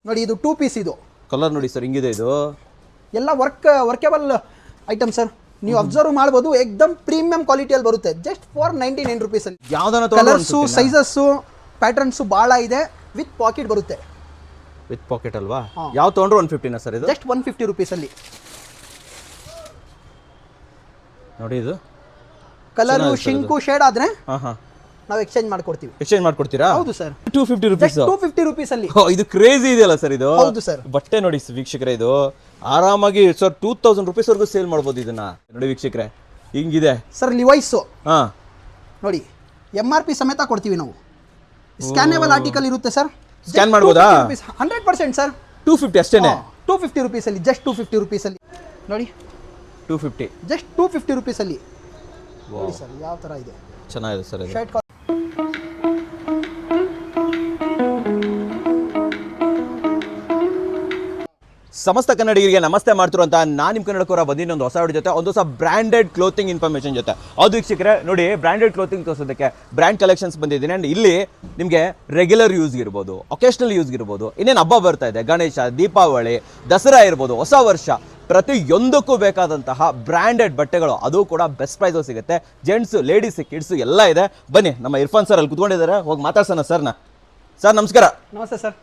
ನೋಡಿ ಇದು 2 ಪೀಸ್ ಇದು ಕಲರ್ ನೋಡಿ ಸರ್ ಹಿಂಗಿದೆ ಇದು ಎಲ್ಲ ವರ್ಕೇಬಲ್ ಐಟಮ್ ಸರ್ ನೀವು ಅಬ್ಸರ್ವ್ ಮಾಡಬಹುದು ಏಕದಮ್ ಪ್ರೀಮಿಯಂ ಕ್ವಾಲಿಟಿಯಲ್ಲಿ ಬರುತ್ತೆ ಜಸ್ಟ್ ಫಾರ್ 99 ರೂಪೀಸ್ ಅಲ್ಲಿ ಯಾವ್ದನ್ನ ಕಲರ್ಸ್ ಸೈಜಸ್ ಪ್ಯಾಟರ್ನ್ಸ್ ಬಹಳ ಇದೆ ವಿತ್ ಪಾಕೆಟ್ ಬರುತ್ತೆ ವಿತ್ ಪಾಕೆಟ್ ಅಲ್ವಾ ಯಾವ ತಗೊಂಡ್ರು 150 ನಾ ಸರ್ ಇದು ಜಸ್ಟ್ 150 ರೂಪೀಸ್ ಅಲ್ಲಿ ನೋಡಿ ಇದು ಕಲರ್ ಶಿಂಕು ಶೇಡ್ ಆದ್ರೆ ಹಾ ನಾವು ಎಕ್ಸ್ಚೇಂಜ್ ಮಾಡ್ಕೊಡ್ತೀವಿ ಎಕ್ಸ್ಚೇಂಜ್ ಮಾಡ್ಕೊಡ್ತೀರಾ ಹೌದು ಸರ್ 250 ರೂಪೀಸ್ 250 ರೂಪೀಸ್ ಅಲ್ಲಿ ಇದು ಕ್ರೇಜಿ ಇದೆಯಲ್ಲ ಸರ್ ಇದು ಹೌದು ಸರ್ ಬಟ್ಟೆ ನೋಡಿ ವೀಕ್ಷಕರೇ ಇದು ಆರಾಮಾಗಿ ಸರ್ 2000 ರೂಪೀಸ್ ವರೆಗೂ ಸೇಲ್ ಮಾಡ್ಬೋದು ಇದನ್ನ ನೋಡಿ ವೀಕ್ಷಕರೇ ಹಿಂಗಿದೆ ಸರ್ ಲಿವೈಸ್ ಹಾ ನೋಡಿ MRP ಸಮೇತ ಕೊಡ್ತೀವಿ ನಾವು ಸ್ಕ್ಯಾನೇಬಲ್ ಆರ್ಟಿಕಲ್ ಇರುತ್ತೆ ಸರ್ ಸ್ಕ್ಯಾನ್ ಮಾಡ್ಬೋದಾ 100% ಸರ್ 250 ಅಷ್ಟೇನೆ 250 ರೂಪೀಸ್ ಅಲ್ಲಿ ಜಸ್ಟ್ 250 ರೂಪೀಸ್ ಅಲ್ಲಿ ನೋಡಿ 250 ಜಸ್ಟ್ 250 ರೂಪೀಸ್ ಅಲ್ಲಿ ನೋಡಿ ಸರ್ ಯಾವ ತರ ಇದೆ ಚೆನ್ನಾಗಿದೆ ಸರ್ ಇದು ಶರ್ಟ್ ಸಮಸ್ತ ಕನ್ನಡಿಗರಿಗೆ ನಮಸ್ತೆ ಮಾಡ್ತಿರುವಂತ ನಾನು ನಿಮ್ಮ ಕನ್ನಡಕರ ಬಂದಿನ ಒಂದು ಹೊಸ ವಿಡಿಯೋ ಜೊತೆ ಒಂದು ಹೊಸ ಬ್ರ್ಯಾಂಡೆಡ್ ಕ್ಲೋತಿಂಗ್ ಇನ್ಫಾರ್ಮೇಷನ್ ಜೊತೆ ಅದು ವೀಕ್ಷಕರೇ ನೋಡಿ ಬ್ರ್ಯಾಂಡೆಡ್ ಕ್ಲೋತಿಂಗ್ ತೋರಿಸೋದಕ್ಕೆ ಬ್ರ್ಯಾಂಡ್ ಕಲೆಕ್ಷನ್ಸ್ ಬಂದಿದ್ದೀನಿ ಆ್ಯಂಡ್ ಇಲ್ಲಿ ನಿಮಗೆ ರೆಗ್ಯುಲರ್ ಯೂಸ್ಗೆ ಇರ್ಬೋದು ಒಕೇಶನಲ್ ಯೂಸ್ಗೆ ಇರ್ಬೋದು ಇನ್ನೇನು ಹಬ್ಬ ಬರ್ತಾ ಇದೆ ಗಣೇಶ ದೀಪಾವಳಿ ದಸರಾ ಇರ್ಬೋದು ಹೊಸ ವರ್ಷ ಪ್ರತಿಯೊಂದಕ್ಕೂ ಬೇಕಾದಂತಹ ಬ್ರ್ಯಾಂಡೆಡ್ ಬಟ್ಟೆಗಳು ಅದು ಕೂಡ ಬೆಸ್ಟ್ ಪ್ರೈಸು ಸಿಗುತ್ತೆ ಜೆಂಟ್ಸು ಲೇಡೀಸ್ ಕಿಡ್ಸು ಎಲ್ಲ ಇದೆ ಬನ್ನಿ ನಮ್ಮ ಇರ್ಫಾನ್ ಸರ್ ಅಲ್ಲಿ ಕುತ್ಕೊಂಡಿದ್ದಾರೆ ಹೋಗಿ ಮಾತಾಡ್ಸೋಣ ಸರ್ನ ಸರ್ ನಮಸ್ಕಾರ ನಮಸ್ತೆ ಸರ್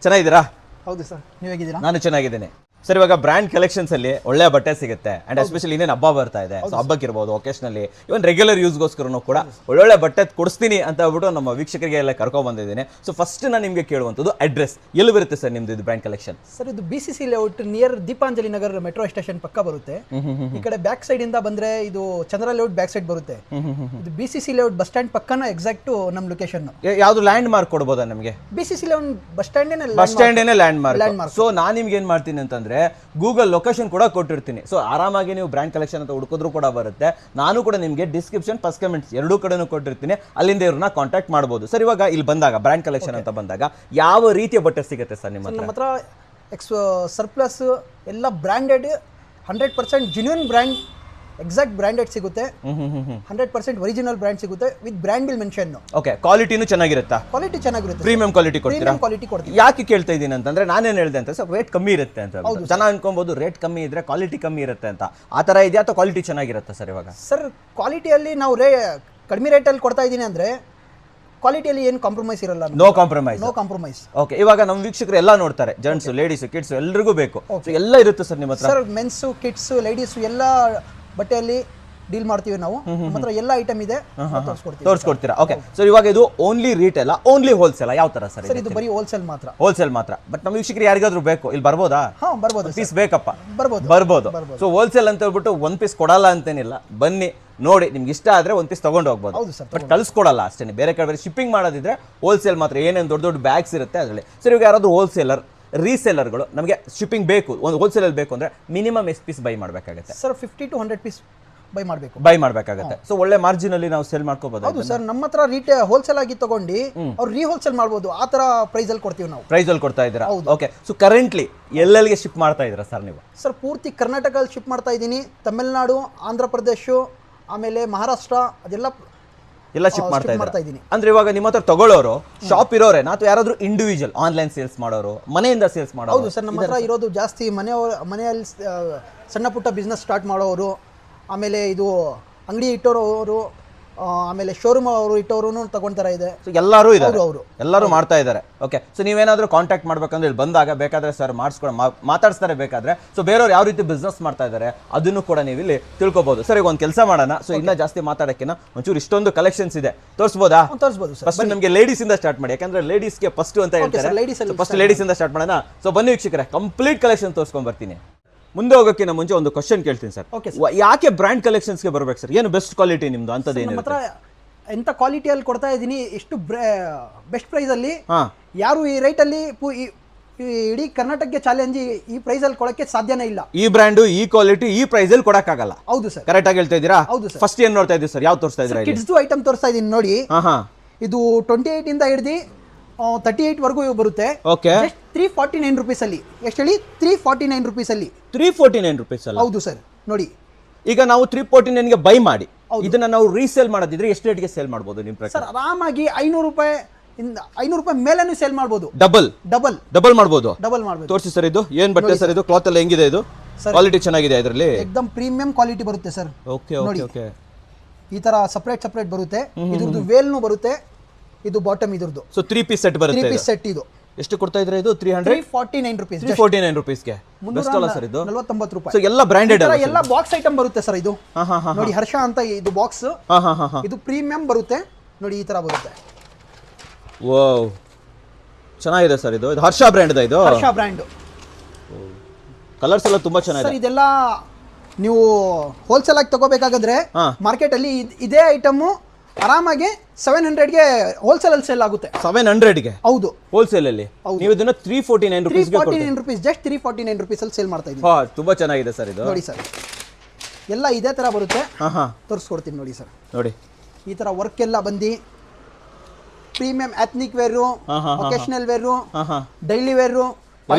ಚೆನ್ನಾಗಿದ್ದೀರಾ ಹೌದು ಸರ್ ನೀವು ಹೇಗಿದ್ದೀರಾ ನಾನು ಚೆನ್ನಾಗಿದ್ದೀನಿ ಸರ್ ಇವಾಗ ಬ್ರ್ಯಾಂಡ್ ಕಲೆಕ್ಷನ್ಸ್ ಅಲ್ಲಿ ಒಳ್ಳೆ ಬಟ್ಟೆ ಸಿಗುತ್ತೆ ಅಂಡ್ ಎಸ್ಪೆಷಲಿ ಇನ್ನೇನು ಹಬ್ಬ ಬರ್ತಾ ಇದೆ ಸೊ ಹಬ್ಬಕ್ಕೆ ಇರ್ಬೋದು ಒಕೇಶನಲ್ಲಿ ಇವನ್ ರೆಗ್ಯುಲರ್ ಯೂಸ್ಗೋಸ್ಕರನೂ ಕೂಡ ಒಳ್ಳೊಳ್ಳೆ ಬಟ್ಟೆ ಕೊಡಿಸ್ತೀನಿ ಅಂತ ಹೇಳ್ಬಿಟ್ಟು ನಮ್ಮ ವೀಕ್ಷಕರಿಗೆ ಎಲ್ಲ ಕರ್ಕೊಂಡ್ ಬಂದಿದ್ದೀನಿ ಸೊ ಫಸ್ಟ್ ನಾನು ನಿಮಗೆ ಕೇಳುವಂಥದ್ದು ಅಡ್ರೆಸ್ ಎಲ್ಲಿ ಬರುತ್ತೆ ಸರ್ ನಿಮ್ದು ಇದು ಬ್ರ್ಯಾಂಡ್ ಕಲೆಕ್ಷನ್ ಸರ್ ಇದು BCC layout near Deepanjali Nagar metro station ಪಕ್ಕ ಬರುತ್ತೆ ಈ ಕಡೆ ಬ್ಯಾಕ್ ಸೈಡ್ ಇಂದ ಬಂದ್ರೆ ಇದು ಚಂದ್ರ ಲೇಔಟ್ ಬ್ಯಾಕ್ ಸೈಡ್ ಬರುತ್ತೆ ಇದು BCC ಲೇಔಟ್ ಬಸ್ ಸ್ಟ್ಯಾಂಡ್ ಪಕ್ಕನ ಎಕ್ಸಾಕ್ಟ್ ನಮ್ಮ ಲೊಕೇಶನ್ ಯಾವ್ದು ಲ್ಯಾಂಡ್ ಮಾರ್ಕ್ ಕೊಡ್ಬೋದಾ ನಮಗೆ BCC layout bus stand landmark so ನಾನು ನಿಮ್ಗೆ ಏನ್ ಮಾಡ್ತೀನಿ ಅಂತಂದ್ರೆ ಗೂಗಲ್ ಲೊಕೇಶನ್ ಕೂಡ ಕೊಟ್ಟಿರ್ತೀನಿ ಸೊ ಆರಾಮಾಗಿ ನೀವು ಬ್ರ್ಯಾಂಡ್ ಕಲೆಕ್ಷನ್ ಅಂತ ಹುಡುಕಿದ್ರು ಕೂಡ ಬರುತ್ತೆ ನಾನು ಕೂಡ ನಿಮಗೆ ಡಿಸ್ಕ್ರಿಪ್ಷನ್ ಫಸ್ಟ್ ಕಮೆಂಟ್ಸ್ ಎರಡೂ ಕಡೆನೂ ಕೊಟ್ಟಿರ್ತೀನಿ ಅಲ್ಲಿಂದ ಇವ್ರನ್ನ ಕಾಂಟ್ಯಾಕ್ಟ್ ಮಾಡಬಹುದು ಸರ್ ಇವಾಗ ಇಲ್ಲಿ ಬಂದಾಗ ಬ್ರ್ಯಾಂಡ್ ಕಲೆಕ್ಷನ್ ಅಂತ ಬಂದಾಗ ಯಾವ ರೀತಿಯ ಬಟ್ಟೆ ಸಿಗುತ್ತೆ ಸರ್ ನಿಮ್ಮ ಹತ್ರ ಸರ್ಪ್ಲಸ್ ಎಲ್ಲ branded 100% genuine brand exact branded ಸಿಗುತ್ತೆ 100% ಒರಿಜಿನಲ್ ಬ್ರ್ಯಾಂಡ್ ಸಿಗುತ್ತೆ with brand bill mention okay ಕ್ವಾಲಿಟಿನೂ ಚೆನ್ನಾಗಿರುತ್ತಾ ಕ್ವಾಲಿಟಿ ಚೆನ್ನಾಗಿರುತ್ತೆ ಪ್ರೀಮಿಯಂ ಕ್ವಾಲಿಟಿ ಕೊಡ್ತೀರಾ ಕ್ವಾಲಿಟಿ ಕೊಡ್ತೀವಿ ಯಾಕೆ ಕೇಳ್ತಾ ಇದ್ದೀನಿ ಅಂತಂದ್ರೆ ನಾನೇನು ಹೇಳಿದೆ ಅಂತ ಸರ್ ರೇಟ್ ಕಮ್ಮಿ ಇರುತ್ತೆ ಅಂತ ಜನ ಅನ್ಕೊಬಹುದು ರೇಟ್ ಕಮ್ಮಿ ಇದ್ರೆ ಕ್ವಾಲಿಟಿ ಕಮ್ಮಿ ಇರುತ್ತೆ ಅಂತ ಆ ಥರ ಇದೆಯಾ ಅಥವಾ ಕ್ವಾಲಿಟಿ ಚೆನ್ನಾಗಿರುತ್ತೆ ಸರ್ ಇವಾಗ ಸರ್ ಕ್ವಾಲಿಟಿಯಲ್ಲಿ ನಾವು ಕಡಿಮೆ ರೇಟಲ್ಲಿ ಕೊಡ್ತಾ ಇದ್ದೀನಿ ಅಂದ್ರೆ ಕ್ವಾಲಿಟಿಯಲ್ಲಿ ಏನು ಕಾಂಪ್ರಮೈಸ್ ಇರಲ್ಲ no compromise no compromise okay ಇವಾಗ ನಮ್ಮ ವೀಕ್ಷಕರು ಎಲ್ಲ ನೋಡ್ತಾರೆ ಜೆಂಟ್ಸ್ ಲೇಡೀಸ್ ಕಿಡ್ಸ್ ಎಲ್ರಿಗೂ ಬೇಕು ಎಲ್ಲ ಇರುತ್ತೆ ಸರ್ ನಿಮ್ಮ ಹತ್ರ ಸರ್ ಮೆನ್ಸು ಕಿಡ್ಸ್ ಲೇಡೀಸ್ ಎಲ್ಲ ಬಟ್ಟೆಯಲ್ಲಿ ಡೀಲ್ ಮಾಡ್ತೀವಿ ನಾವು ನಮ್ಮ ಹತ್ರ ಎಲ್ಲ ಐಟಮ್ ಇದೆ ತೋರಿಸ್ಕೊಡ್ತೀರಾ ಓಕೆ ಸರ್ ಇವಾಗ ಇದು ಓನ್ಲಿ ರೀಟೇಲ್ ಓನ್ಲಿ ಹೋಲ್ಸೇಲ್ ಯಾವ ತರ ಸರ್ ಸರ್ ಇದು ಬರೀ ಹೋಲ್ಸೇಲ್ ಮಾತ್ರ ಬಟ್ ನಮ್ಮ ವೀಕ್ಷಕರು ಯಾರಿಗಾದ್ರೂ ಬೇಕು ಇಲ್ಲಿ ಬರ್ಬೋದಾ ಬರ್ಬೋದು ಪೀಸ್ ಬೇಕಪ್ಪ ಬರ್ಬೋದು ಸೊ ಹೋಲ್ಸೇಲ್ ಅಂತ ಹೇಳ್ಬಿಟ್ಟು ಒಂದ್ ಪೀಸ್ ಕೊಡಲ್ಲ ಅಂತೇನಿಲ್ಲ ಬನ್ನಿ ನೋಡಿ ನಿಮ್ಗೆ ಇಷ್ಟ ಆದ್ರೆ ಒಂದ್ ಪೀಸ್ ತಗೊಂಡು ಹೋಗ್ಬೋದು ಬಟ್ ಕಳ್ಸ್ಕೊಡಲ್ಲ ಅಷ್ಟೇ ಬೇರೆ ಕಡೆ ಶಿಪ್ಪಿಂಗ್ ಮಾಡೋದಿದ್ರೆ ಹೋಲ್ಸೇಲ್ ಮಾತ್ರ ಏನೇನು ದೊಡ್ಡ ದೊಡ್ಡ ಬ್ಯಾಗ್ಸ್ ಇರುತ್ತೆ ಅದರಲ್ಲಿ ಸರ್ ಇವಾಗ ಯಾರಾದ್ರೂ ಹೋಲ್ಸೇಲರ್ ರೀಸೇಲರ್ಗಳು ನಮಗೆ ಶಿಪ್ಪಿಂಗ್ ಬೇಕು ಒಂದು ಹೋಲ್ಸೇಲಲ್ಲಿ ಬೇಕು ಅಂದ್ರೆ ಮಿನಿಮಮ್ ಎಷ್ಟು ಪೀಸ್ ಬೈ ಮಾಡಬೇಕಾಗುತ್ತೆ ಸರ್ 50 to 100 ಪೀಸ್ ಬೈ ಮಾಡಬೇಕಾಗುತ್ತೆ ಸೊ ಒಳ್ಳೆ ಮಾರ್ಜಿನ್ ಅಲ್ಲಿ ನಾವು ಸೇಲ್ ಮಾಡ್ಕೋಬಹುದು ಹೌದು ಸರ್ ನಮ್ಮ ಹತ್ರ ರೀಟೇಲ್ ಹೋಲ್ಸೇಲ್ ಆಗಿ ತಗೊಂಡು ಅವ್ರು ರೀಹೋಲ್ಸೇಲ್ ಮಾಡಬಹುದು ಆ ತರ ಪ್ರೈಸ್ ಅಲ್ಲಿ ಕೊಡ್ತೀವಿ ನಾವು ಪ್ರೈಸ್ ಅಲ್ಲಿ ಕೊಡ್ತಾ ಇದ್ದೀರಾ ಓಕೆ ಸೊ ಕರೆಂಟ್ಲಿ ಎಲ್ಲೆಲ್ಲಿಗೆ ಶಿಪ್ ಮಾಡ್ತಾ ಇದ್ದೀರಾ ಸರ್ ನೀವು ಸರ್ ಪೂರ್ತಿ ಕರ್ನಾಟಕದಲ್ಲಿ ಶಿಪ್ ಮಾಡ್ತಾ ಇದ್ದೀನಿ ತಮಿಳುನಾಡು ಆಂಧ್ರ ಪ್ರದೇಶ ಆಮೇಲೆ ಮಹಾರಾಷ್ಟ್ರ ಎಲ್ಲ ಶಿಪ್ ಮಾಡ್ತಾ ಇದ್ದೀನಿ ಅಂದ್ರೆ ಇವಾಗ ನಿಮ್ಮ ಹತ್ರ ತಗೊಳ್ಳೋರು ಶಾಪ್ ಇರೋರೆ ಅಥವಾ ಯಾರಾದ್ರೂ ಇಂಡಿವಿಜುವಲ್ ಆನ್ಲೈನ್ ಸೇಲ್ಸ್ ಮಾಡೋರು ಮನೆಯಿಂದ ಸೇಲ್ಸ್ ಮಾಡೋರು ಹೌದು ಸರ್ ನಮ್ಮ ಹತ್ರ ಇರೋದು ಜಾಸ್ತಿ ಮನೆಯಲ್ಲಿ ಸಣ್ಣ ಪುಟ್ಟ ಬಿಸ್ನೆಸ್ ಸ್ಟಾರ್ಟ್ ಮಾಡೋರು ಆಮೇಲೆ ಇದು ಅಂಗಡಿ ಇಟ್ಟೋರು ಆಮೇಲೆ ಶೋರೂಮ್ ಅವರು ಇಟ್ಟವರು ತಗೊಂಡ್ತಾರ ಇದೆ ಸೊ ಎಲ್ಲರೂ ಇದ್ದಾರೆ ಎಲ್ಲರೂ ಮಾಡ್ತಾ ಇದ್ದಾರೆ ಓಕೆ ಸೊ ನೀವೇನಾದ್ರೂ ಕಾಂಟ್ಯಾಕ್ಟ್ ಮಾಡ್ಬೇಕಂದ್ರೆ ಇಲ್ಲಿ ಬಂದಾಗ ಬೇಕಾದ್ರೆ ಸರ್ ಮಾತಾಡ್ಸ್ತಾರೆ ಬೇಕಾದ್ರೆ ಸೊ ಬೇರೆಯವ್ರು ಯಾವ ರೀತಿ ಬಿಸ್ನೆಸ್ ಮಾಡ್ತಾ ಇದ್ದಾರೆ ಅದನ್ನು ಕೂಡ ನೀವು ಇಲ್ಲಿ ತಿಳ್ಕೊಬಹುದು ಸರ್ ಈಗ ಒಂದು ಕೆಲಸ ಮಾಡೋಣ ಸೊ ಇನ್ನ ಜಾಸ್ತಿ ಮಾತಾಡೋಕ್ಕಿಂತ ಒಂಚೂರು ಇಷ್ಟೊಂದು ಕಲೆಕ್ಷನ್ಸ್ ಇದೆ ತೋರಿಸಬಹುದು ಸರ್ ಫಸ್ಟ್ ನಮಗೆ ಲೇಡೀಸ್ ಇಂದ ಸ್ಟಾರ್ಟ್ ಮಾಡಿ ಯಾಕಂದ್ರೆ ಲೇಡೀಸ್ಗೆ ಫಸ್ಟ್ ಅಂತ ಹೇಳ್ತಾರೆ ಫಸ್ಟ್ ಲೇಡೀಸ್ ಇಂದ ಸ್ಟಾರ್ಟ್ ಮಾಡೋಣ ಸೊ ಬನ್ನಿ ವೀಕ್ಷಕರೇ ಕಂಪ್ಲೀಟ್ ಕಲೆಕ್ಷನ್ ತೋರಿಸ್ಕೊಂಡ್ ಬರ್ತೀನಿ ಮುಂದೆ ಹೋಗೋಕ್ಕಿಂತ ಮುಂಚೆ ಒಂದು ಕ್ವಶನ್ ಕೇಳ್ತೀನಿ ಸರ್ ಯಾಕೆ ಬ್ರ್ಯಾಂಡ್ ಕಲೆಕ್ಷನ್ಸ್ಗೆ ಬರ್ಬೇಕು ಸರ್ ಏನು ಬೆಸ್ಟ್ ಕ್ವಾಲಿಟಿ ನಿಮ್ದು ಅಂತದೇನು ನಮ್ಮ ಹತ್ರ ಎಂತ ಕ್ವಾಲಿಟಿಯಲ್ಲಿ ಕೊಡ್ತಾ ಇದ್ದೀನಿ ಎಷ್ಟು ಬೆಸ್ಟ್ ಪ್ರೈಸ್ ಅಲ್ಲಿ ಯಾರು ಈ ರೇಟ್ ಅಲ್ಲಿ ಇಡೀ ಕರ್ನಾಟಕಕ್ಕೆ ಚಾಲೆಂಜ್ ಈ ಪ್ರೈಸ್ ಅಲ್ಲಿ ಕೊಡಕ್ಕೆ ಸಾಧ್ಯನೇ ಇಲ್ಲ ಈ ಬ್ರ್ಯಾಂಡ್ ಈ ಕ್ವಾಲಿಟಿ ಈ ಪ್ರೈಸ್ ಅಲ್ಲಿ ಕೊಡಕ್ಕಾಗಲ್ಲ ಹೌದು ಸರ್ ಕರೆಕ್ಟ್ ಆಗಿ ಹೇಳ್ತಾ ಇದ್ದೀರಾ ಹೌದು ಸರ್ ಫಸ್ಟ್ ಏನ್ ನೋಡ್ತಾ ಇದ್ದೀವಿ ಸರ್ ಯಾವ ತೋರಿಸ್ತಾ ಇದ್ದೀರಾ ಕಿಡ್ಸ್ ಐಟಮ್ ತೋರಿಸ್ತಾ ಇದ್ದೀನಿ ನೋಡಿ ಇದು 28 ಇಂದ ಹಿಡಿದು 38 ವರೆಗೂ ಬರುತ್ತೆ ಓಕೆ 349 ರೂಪೀಸ್ ಅಲ್ಲಿ ಎಷ್ಟು ಹೇಳಿ 349 ರೂಪೀಸ್ ಅಲ್ಲಿ 349 ರೂಪೀಸ್ ಅಲ್ಲ ಹೌದು ಸರ್ ನೋಡಿ ಈಗ ನಾವು 349 ಗೆ ಬೈ ಮಾಡಿ ಇದನ್ನ ನಾವು ರೀಸೇಲ್ ಮಾಡೋದಿದ್ರೆ ಎಷ್ಟು ರೇಟ್ಗೆ ಸೇಲ್ ಮಾಡಬಹುದು ನಿಮ್ಮ ಪ್ರಕಾರ ಸರ್ ಆರಾಮಾಗಿ 500 ರೂಪಾಯಿ ಇಂದ 500 ರೂಪಾಯಿ ಮೇಲೇನು ಸೇಲ್ ಮಾಡ್ಬೋದು. ಡಬಲ್ ಮಾಡ್ಬೋದು. ಡಬಲ್ ಮಾಡ್ಬೋದು. ತೋರಿಸಿ ಸರ್, ಇದು ಏನ್ ಬಟ್ಟೆ ಸರ್ ಇದು? ಕ್ಲಾತ್ ಎಲ್ಲ ಹೆಂಗಿದೆ ಇದು? ಕ್ವಾಲಿಟಿ ಚೆನ್ನಾಗಿದೆ ಇದರಲ್ಲಿ? ಎಕ್ದಮ್ ಪ್ರೀಮಿಯಂ ಕ್ವಾಲಿಟಿ ಬರುತ್ತೆ ಸರ್. Okay okay okay. ಈ ತರ ಸಪರೇಟ್ ಬರುತ್ತೆ. ಇದ್ರದ್ದು ವೇಲ್ನು ಬರುತ್ತೆ, ಇದು ಬಾಟಮ್ ಇದ್ರದ್ದು. ಸೊ 3 ಪೀಸ್ ಸೆಟ್ ಬರುತ್ತೆ. 3 ಪೀಸ್ ಸೆಟ್ ಇದು ಎಷ್ಟು ಕೊಡ್ತಾ ಇದ್ರೆ ಇದು? 349 ರೂಪೀಸ್. 349 ರೂಪೀಸ್ಗೆ ಬೆಸ್ಟ್ ಅಲ್ಲ ಸರ್ ಇದು? 49 ರೂಪಾಯಿ. ಸೊ ಎಲ್ಲ ಬ್ರಾಂಡೆಡ್ ಅಲ್ಲ? ಎಲ್ಲ ಬಾಕ್ಸ್ ಐಟಮ್ ಬರುತ್ತೆ ಸರ್ ಇದು. ನೋಡಿ ಹರ್ಷ ಅಂತ ಇದು ಬಾಕ್ಸ್. ಇದು ಪ್ರೀಮಿಯಂ ಬರುತ್ತೆ ನೋಡಿ, ಈ ತರ ಬರುತ್ತೆ. ವಾವ್, ಚೆನ್ನಾಗಿದೆ ಸರ್ ಇದು. ಹರ್ಷ ಬ್ರ್ಯಾಂಡ್ ಇದು? ಹರ್ಷ ಬ್ರ್ಯಾಂಡ್. ಕಲರ್ಸ್ ಎಲ್ಲ ತುಂಬಾ ಚೆನ್ನಾಗಿದೆ ಸರ್. ಇದೆಲ್ಲ ನೀವು ಹೋಲ್ಸೇಲ್ ಆಗಿ ತಗೋಬೇಕಾದ್ರೆ ಮಾರ್ಕೆಟ್ ಅಲ್ಲಿ ಇದೇ ಐಟಮ್ ಆರಾಮಾಗಿ 700ಗೆ ಹೋಲ್ಸೇಲ್ ಅಲ್ಲಿ ಸೇಲ್ ಆಗುತ್ತೆ. 700ಗೆ? ಹೌದು, ಹೋಲ್ಸೇಲ್ ಅಲ್ಲಿ. ನೀವು ಇದನ್ನ 349 ರೂಪೀಸ್ ಗೆ ಕೊಡ್ತೀರಾ? 349 ರೂಪೀಸ್, ಜಸ್ಟ್ 349 ರೂಪೀಸ್ ಅಲ್ಲಿ ಸೇಲ್ ಮಾಡ್ತಾ ಇದ್ದೀವಿ. ತುಂಬಾ ಚೆನ್ನಾಗಿದೆ ಸರ್ ಇದು. ನೋಡಿ ಸರ್, ಎಲ್ಲ ಇದೇ ತರ ಬರುತ್ತೆ. ತೋರಿಸ್ಕೊಡ್ತೀನಿ ನೋಡಿ ಸರ್. ನೋಡಿ ಈ ತರ ವರ್ಕ್ ಎಲ್ಲ ಬಂದು premium ethnic wear, occasional wear, daily wear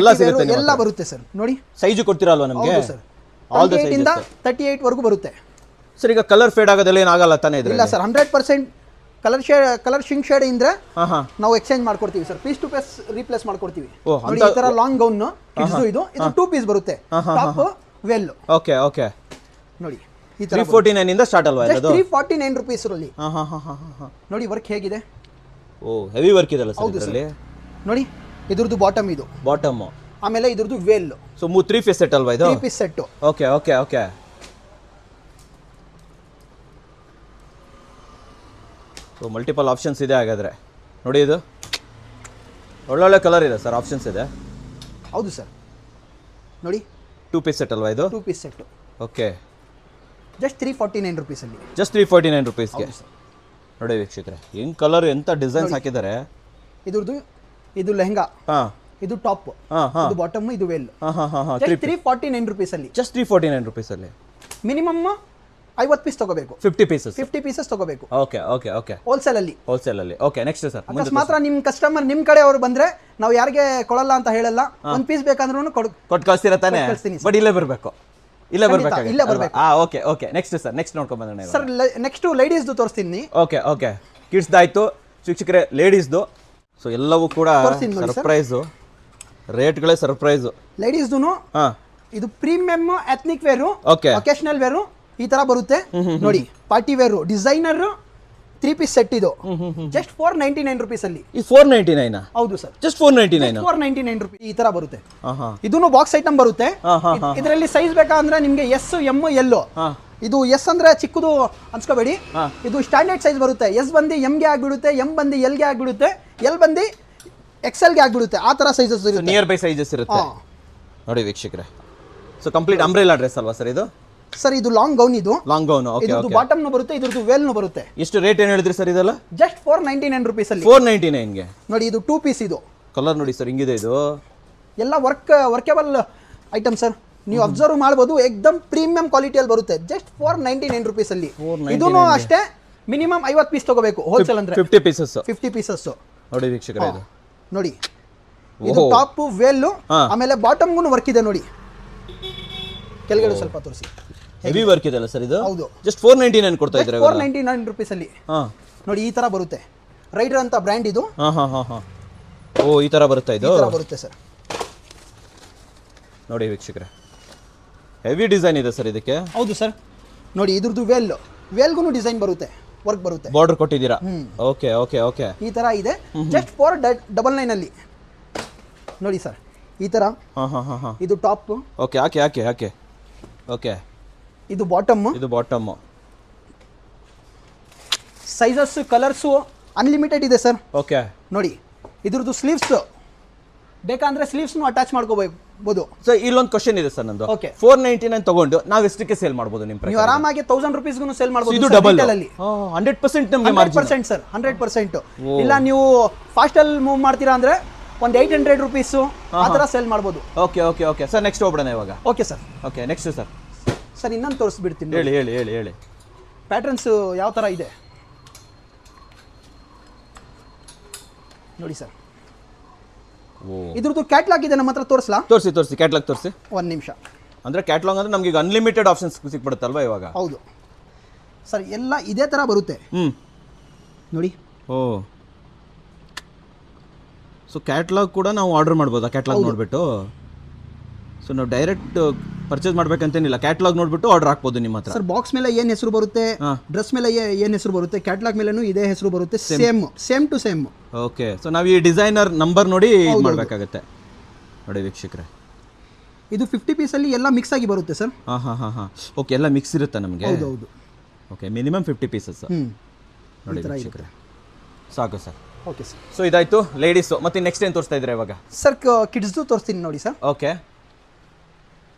ಎಲ್ಲ ಬರುತ್ತೆ ಸರ್. ನೋಡಿ ಸೈಜ್ ಕೊಡ್ತೀರಾ ಅಲ್ವಾ ನಮಗೆ? ಸರ್, ಆಲ್ ದ ಸೈಜ್ 38 ವರೆಗೂ ಬರುತ್ತೆ ಸರ್. ಈಗ ಕಲರ್ ಫೇಡ್ ಆಗೋದಲ್ಲ ಏನಾಗಲ್ಲ ತಾನೇ ಇದ್ರೆ? ಇಲ್ಲ ಸರ್, 100% ಕಲರ್ ಶಿಂಕ್ ಶೇಡ್ ಇದ್ರೆ ನಾವು ಎಕ್ಸ್ಚೇಂಜ್ ಮಾಡ್ಕೊಡ್ತೀವಿ sir. Piece to piece replace ಮಾಡ್ಕೊಡ್ತೀವಿ. ನೋಡಿ ಈ ತರ ಲಾಂಗ್ ಗೌನ್ ಇದು 2 ಪೀಸ್ ಬರುತ್ತೆ. Top well. Okay okay. ನೋಡಿ ಈ ತರ 349 ಇಂದ ಸ್ಟಾರ್ಟ್ ಅಲ್ವಾ ಇದು? 349 ರೂಪೀಸ್ ರಲ್ಲಿ. ನೋಡಿ ವರ್ಕ್ ಹೇಗಿದೆ. ಓ, ಹೆವಿ ವರ್ಕ್ ಇದೆಲ್ಲ ಸರ್ ಇದರಲ್ಲಿ. ನೋಡಿ ಇದ್ರದ್ದು ಬಾಟಮ್, ಇದು ಬಾಟಮ್, ಆಮೇಲೆ ಇದ್ರದ್ದು ವೇಲ್. ಸೊ 3 ಪೀಸ್ ಸೆಟ್ ಅಲ್ವಾ ಇದು? 3 piece set. Okay okay okay. So multiple options ಇದೆ ಹಾಗಾದ್ರೆ. ನೋಡಿ ಇದು ಒಳ್ಳೊಳ್ಳೆ ಕಲರ್ ಇದೆ ಸರ್, ಆಪ್ಷನ್ಸ್ ಇದೆ. ಹೌದು ಸರ್. ನೋಡಿ 2 ಪೀಸ್ ಸೆಟ್ ಅಲ್ವಾ ಇದು? 2 piece set. Okay. Just 349 rupees ಅಲ್ಲಿ. ಜಸ್ಟ್ 349 ರೂಪೀಸ್ಗೆ. ನೋಡಿ ವೀಕ್ಷಕರೇ, ಹೆಂಗ್ ಕಲರ್ ಎಂತ ಡಿಸೈನ್ಸ್ ಹಾಕಿದ್ದಾರೆ. ಇದ್ರದ್ದು ಇದು ಲೆಹಂಗಾ, ಇದು ಟಾಪ್, ಇದು ಬಾಟಮ್, ಇದು ವೇಲ್. 349 ರೂಪೀಸ್ ಅಲ್ಲಿ. ಜಸ್ಟ್ 349 ರೂಪೀಸ್ ಅಲ್ಲಿ. ಮಿನಿಮಮ್ 50 ಪೀಸ್ ತಗೋಬೇಕು. 50 ಪೀಸಸ್ ತಗೋಬೇಕು. Okay okay okay. ಹೋಲ್ಸೇಲ್ ಅಲ್ಲಿ. ಓಕೆ. ನೆಕ್ಸ್ಟ್ ಸರ್, ಮಾತ್ರ ನಿಮ್ ಕಸ್ಟಮರ್ ನಿಮ್ ಕಡೆ ಅವರು ಬಂದ್ರೆ ನಾವು ಯಾರಿಗೆ ಕೊಡಲ್ಲ ಅಂತ ಹೇಳಲ್ಲ. ಒಂದ್ ಪೀಸ್ ಬೇಕಂದ್ರೂ ಕೊಟ್ಟು ಕಳ್ಸಿರ ತಾನೆ? ಬಟ್ ಇಲ್ಲೇ ಬರಬೇಕು. ಇಲ್ಲೇ ಬರ್ಬೇಕು. Okay okay. Next sir, next ನೋಡ್ಕೊಂಡ್ ಬಂದ್ರೆ ಸರ್. ನೆಕ್ಸ್ಟ್ ಲೇಡೀಸ್ದು ತೋರಿಸ್ತೀನಿ. Okay okay. ಕಿಡ್ಸ್ದಾಯ್ತು ಶಿಕ್ಷಕರೇ, ಲೇಡೀಸ್ದು. ಸೊ ಎಲ್ಲವೂ ಕೂಡ ಸರ್ಪ್ರೈಸ್ ರೇಟ್ಗಳೇ ಸರ್ಪ್ರೈಸ್. ಲೇಡೀಸ್ದು ಇದು premium ethnic wear, occasional wear ಈ ತರ ಬರುತ್ತೆ. ನೋಡಿ party wear, designer 3 piece set ಇದು. ಜಸ್ಟ್ 499 ರೂಪೀಸ್ ಅಲ್ಲಿ. ಈ 499? ಹೌದು ಸರ್, ಜಸ್ಟ್ 499. 499 ರೂಪೀಸ್ ಈ ತರ ಬರುತ್ತೆ. ಇದೂನು ಬಾಕ್ಸ್ ಐಟಮ್ ಬರುತ್ತೆ. ಇದರಲ್ಲಿ ಸೈಜ್ ಬೇಕಂದ್ರೆ ನಿಮ್ಗೆ ಎಸ್, ಎಮ್, ಎಲ್. ಇದು ಎಸ್ ಅಂದ್ರೆ ಚಿಕ್ಕದು ಅನ್ಸ್ಕೋಬೇಡಿ, ಇದು ಸ್ಟ್ಯಾಂಡರ್ಡ್ ಸೈಜ್ ಬರುತ್ತೆ. ಎಸ್ ಬಂದು ಎಂ ಗೆ ಆಗ್ಬಿಡುತ್ತೆ, ಎಂ ಬಂದು ಎಲ್ ಗೆ ಆಗ್ಬಿಡುತ್ತೆ, ಎಲ್ ಬಂದು ಎಕ್ಸೆಲ್ ಗೆ ಆಗ್ಬಿಡುತ್ತೆ. ಆ ತರ ಸೈಜಸ್ ಇರುತ್ತೆ, ನಿಯರ್ ಬೈ ಸೈಜಸ್ ಇರುತ್ತೆ. ನೋಡಿ ವೀಕ್ಷಕರೇ, ಸೊ ಕಂಪ್ಲೀಟ್ ಅಂಬ್ರೆಲಾ ಡ್ರೆಸ್ ಅಲ್ವಾ ಸರ್ ಇದು? ಸರ್ ಇದು ಲಾಂಗ್ ಗೌನ್, ಇದು ಲಾಂಗ್ ಗೌನ್. ಓಕೆ. ಇದು ಬಾಟಮ್ ನು ಬರುತ್ತೆ, ಇದ್ರದ್ದು ವೇಲ್ ನು ಬರುತ್ತೆ. ಎಷ್ಟು ರೇಟ್ ಏನು ಹೇಳಿದ್ರಿ ಸರ್ ಇದೆಲ್ಲ? ಜಸ್ಟ್ 499 ರೂಪೀಸ್ ಅಲ್ಲಿ. 499 ಗೆ. ನೋಡಿ ಇದು 2 ಪೀಸ್ ಇದು. ಕಲರ್ ನೋಡಿ ಸರ್ ಹಿಂಗಿದೆ ಇದು. ಎಲ್ಲ ವರ್ಕೇಬಲ್ ಐಟಮ್ ಸರ್. ನೀವು ಅಬ್ಸರ್ವ್ ಮಾಡಬಹುದು, ಎಕ್ದಮ್ ಪ್ರೀಮಿಯಂ ಕ್ವಾಲಿಟಿಯಲ್ಲಿ ಬರುತ್ತೆ. ಜಸ್ಟ್ 499 ರೂಪೀಸ್ ಅಲ್ಲಿ. ಇದೂನು ಅಷ್ಟೇ, ಮಿನಿಮಮ್ 50 ಪೀಸ್ ತಗೋಬೇಕು ಹೋಲ್ಸೇಲ್ ಅಂದ್ರೆ. 50 ಪೀಸಸ್. ನೋಡಿ ವೀಕ್ಷಕರೇ, ಇದು ನೋಡಿ, ಇದು ಟಾಪ್ ವೇಲ್, ಆಮೇಲೆ ಬಾಟಮ್ಗೂ ವರ್ಕ್ ಇದೆ. ನೋಡಿ ಕೆಳಗಡೆ ಸ್ವಲ್ಪ ತೋರಿಸಿ, ಹೆವಿ ವರ್ಕ್ ಇದೆ ಅಲ್ಲ ಸರ್ ಇದು? ಹೌದು. ಜಸ್ಟ್ 499 ಕೊಡ್ತಾ ಇದ್ದಾರೆ. 499 ರೂಪೀಸ್ ಅಲ್ಲಿ. ನೋಡಿ ಈ ತರ ಬರುತ್ತೆ. ರೈಡರ್ ಅಂತ ಬ್ರ್ಯಾಂಡ್ ಇದು. ಓ, ಈ ತರ ಬರುತ್ತೆ ಇದು? ಈ ತರ ಬರುತ್ತೆ ಸರ್. ನೋಡಿ ವೀಕ್ಷಕರೇ, ಹೆವಿ ಡಿಸೈನ್ ಇದೆ ಸರ್ ಇದಕ್ಕೆ. ಹೌದು ಸರ್. ನೋಡಿ ಇದ್ರದ್ದು ವೇಲ್ಗೂ ಡಿಸೈನ್ ಬರುತ್ತೆ, ವರ್ಕ್ ಬರುತ್ತೆ. ಬಾರ್ಡರ್ ಕೊಟ್ಟಿದ್ದೀರಾ? Okay okay okay. ಈ ತರ ಇದೆ. ಜಸ್ಟ್ 499 ಅಲ್ಲಿ. ನೋಡಿ ಸರ್ ಈ ತರ. ಇದು ಟಾಪ್. ಓಕೆ. ಹಾಕಿ. ಓಕೆ. ಇದು ಬಾಟಮ್. ಸೈಜಸ್, ಕಲರ್ಸ್ ಅನ್ಲಿಮಿಟೆಡ್ ಇದೆ ಸರ್. ಓಕೆ. ನೋಡಿ ಇದ್ರದ್ದು ಸ್ಲೀವ್ಸ್ ಬೇಕಂದ್ರೆ ಸ್ಲೀವ್ಸ್ ಅಟ್ಯಾಚ್ ಮಾಡ್ಕೋಬಹುದು. ಸೊ ಇಲ್ಲೊಂದು ಕ್ವಶನ್ ಇದೆ ಸರ್ ನಂದು. ಓಕೆ. 499 ತಗೊಂಡು ನಾವು ಎಷ್ಟಕ್ಕೆ ಸೇಲ್ ಮಾಡಬಹುದು ನಿಮ್ಮ ಪ್ರಕಾರ? ನೀವು ಆರಾಮಾಗಿ 1000 ರೂಪೀಸ್ಗೂ ಸೇಲ್ ಮಾಡಬಹುದು. ಇದು ಡಬಲ್ ಅಲ್ಲಿ. 100% ನಮಗೆ ಮಾರ್ಜಿನ್. 100% ಸರ್, 100%. ಇಲ್ಲ ನೀವು ಫಾಸ್ಟ್ ಅಲ್ಲಿ ಮೂವ್ ಮಾಡ್ತೀರಾ ಅಂದ್ರೆ ಒಂದು 800 ರೂಪೀಸ್ ಆ ತರ ಸೇಲ್ ಮಾಡಬಹುದು. ಓಕೆ ಸರ್, ನೆಕ್ಸ್ಟ್ ಹೋಗ್ಬಿಡೋಣ ಇವಾಗ. Okay sir. Okay, next sir ಇನ್ನೊಂದು ತೋರಿಸ್ಬಿಡ್ತೀನಿ. ಹೇಳಿ. ಪ್ಯಾಟರ್ನ್ಸ್ ಯಾವ ತರ ಇದೆ ನೋಡಿ ಸರ್. ಇದ್ರದ್ದು ಕ್ಯಾಟ್ಲಾಗ್ ಇದೆ ನಮ್ಮ ಹತ್ರ, ತೋರಿಸ್ಲಾ? ತೋರಿಸಿ ಕ್ಯಾಟ್ಲಾಗ್ ತೋರಿಸಿ. ಒಂದು ನಿಮಿಷ. ಅಂದ್ರೆ ಕ್ಯಾಟ್ಲಾಗ್ ಅಂದ್ರೆ ನಮಗೆ ಅನ್ಲಿಮಿಟೆಡ್ ಆಪ್ಷನ್ಸ್ ಸಿಕ್ಬಿಡುತ್ತಲ್ವಾ ಇವಾಗ? ಹೌದು ಸರ್, ಎಲ್ಲ ಇದೇ ತರ ಬರುತ್ತೆ. ನೋಡಿ. ಸೊ ಕ್ಯಾಟ್ಲಾಗ್ ಕೂಡ ನಾವು ಆರ್ಡರ್ ಮಾಡ್ಬೋದಾ ಕ್ಯಾಟ್ಲಾಗ್ ನೋಡಿಬಿಟ್ಟು? ಸೊ ನಾವು ಡೈರೆಕ್ಟ್ ಪರ್ಚೇಸ್ ಮಾಡ್ಬೇಕಂತೇನಿಲ್ಲ, ಕ್ಯಾಟ್ಲಾಗ್ ನೋಡ್ಬಿಟ್ಟು ಆರ್ಡರ್ ಹಾಕ್ಬೋದು ನಿಮ್ಮ ಹತ್ರ. ಸರ್ ಬಾಕ್ಸ್ ಮೇಲೆ ಏನು ಹೆಸರು ಬರುತ್ತೆ, ಡ್ರೆಸ್ ಮೇಲೆ ಏನು ಹೆಸರು ಬರುತ್ತೆ, ಕ್ಯಾಟ್ಲಾಗ್ ಮೇಲೂ ಇದೇ ಹೆಸರು ಬರುತ್ತೆ, same to same. Okay, so ನಾವು ಈ ಡಿಸೈನರ್ ನಂಬರ್ ನೋಡಿ ಇದು ಮಾಡಬೇಕಾಗತ್ತೆ. ನೋಡಿ ವೀಕ್ಷಕರೇ, ಇದು 50 ಪೀಸಲ್ಲಿ ಎಲ್ಲ ಮಿಕ್ಸ್ ಆಗಿ ಬರುತ್ತೆ ಸರ್. ಹಾಂ. ಓಕೆ, ಎಲ್ಲ ಮಿಕ್ಸ್ ಇರುತ್ತೆ ನಮಗೆ. ಹೌದು. Okay, minimum 50 pieces. ನೋಡಿ ವೀಕ್ಷಕರೇ, ಸಾಕು ಸರ್. Okay sir. ಸೊ ಇದಾಯ್ತು ಲೇಡೀಸು. ಮತ್ತೆ ನೆಕ್ಸ್ಟ್ ಏನು ತೋರಿಸ್ತಾ ಇದ್ದೀರಾ ಇವಾಗ? ಸರ್ ಕಿಡ್ಸ್ದು ತೋರಿಸ್ತೀನಿ ನೋಡಿ ಸರ್. ಓಕೆ,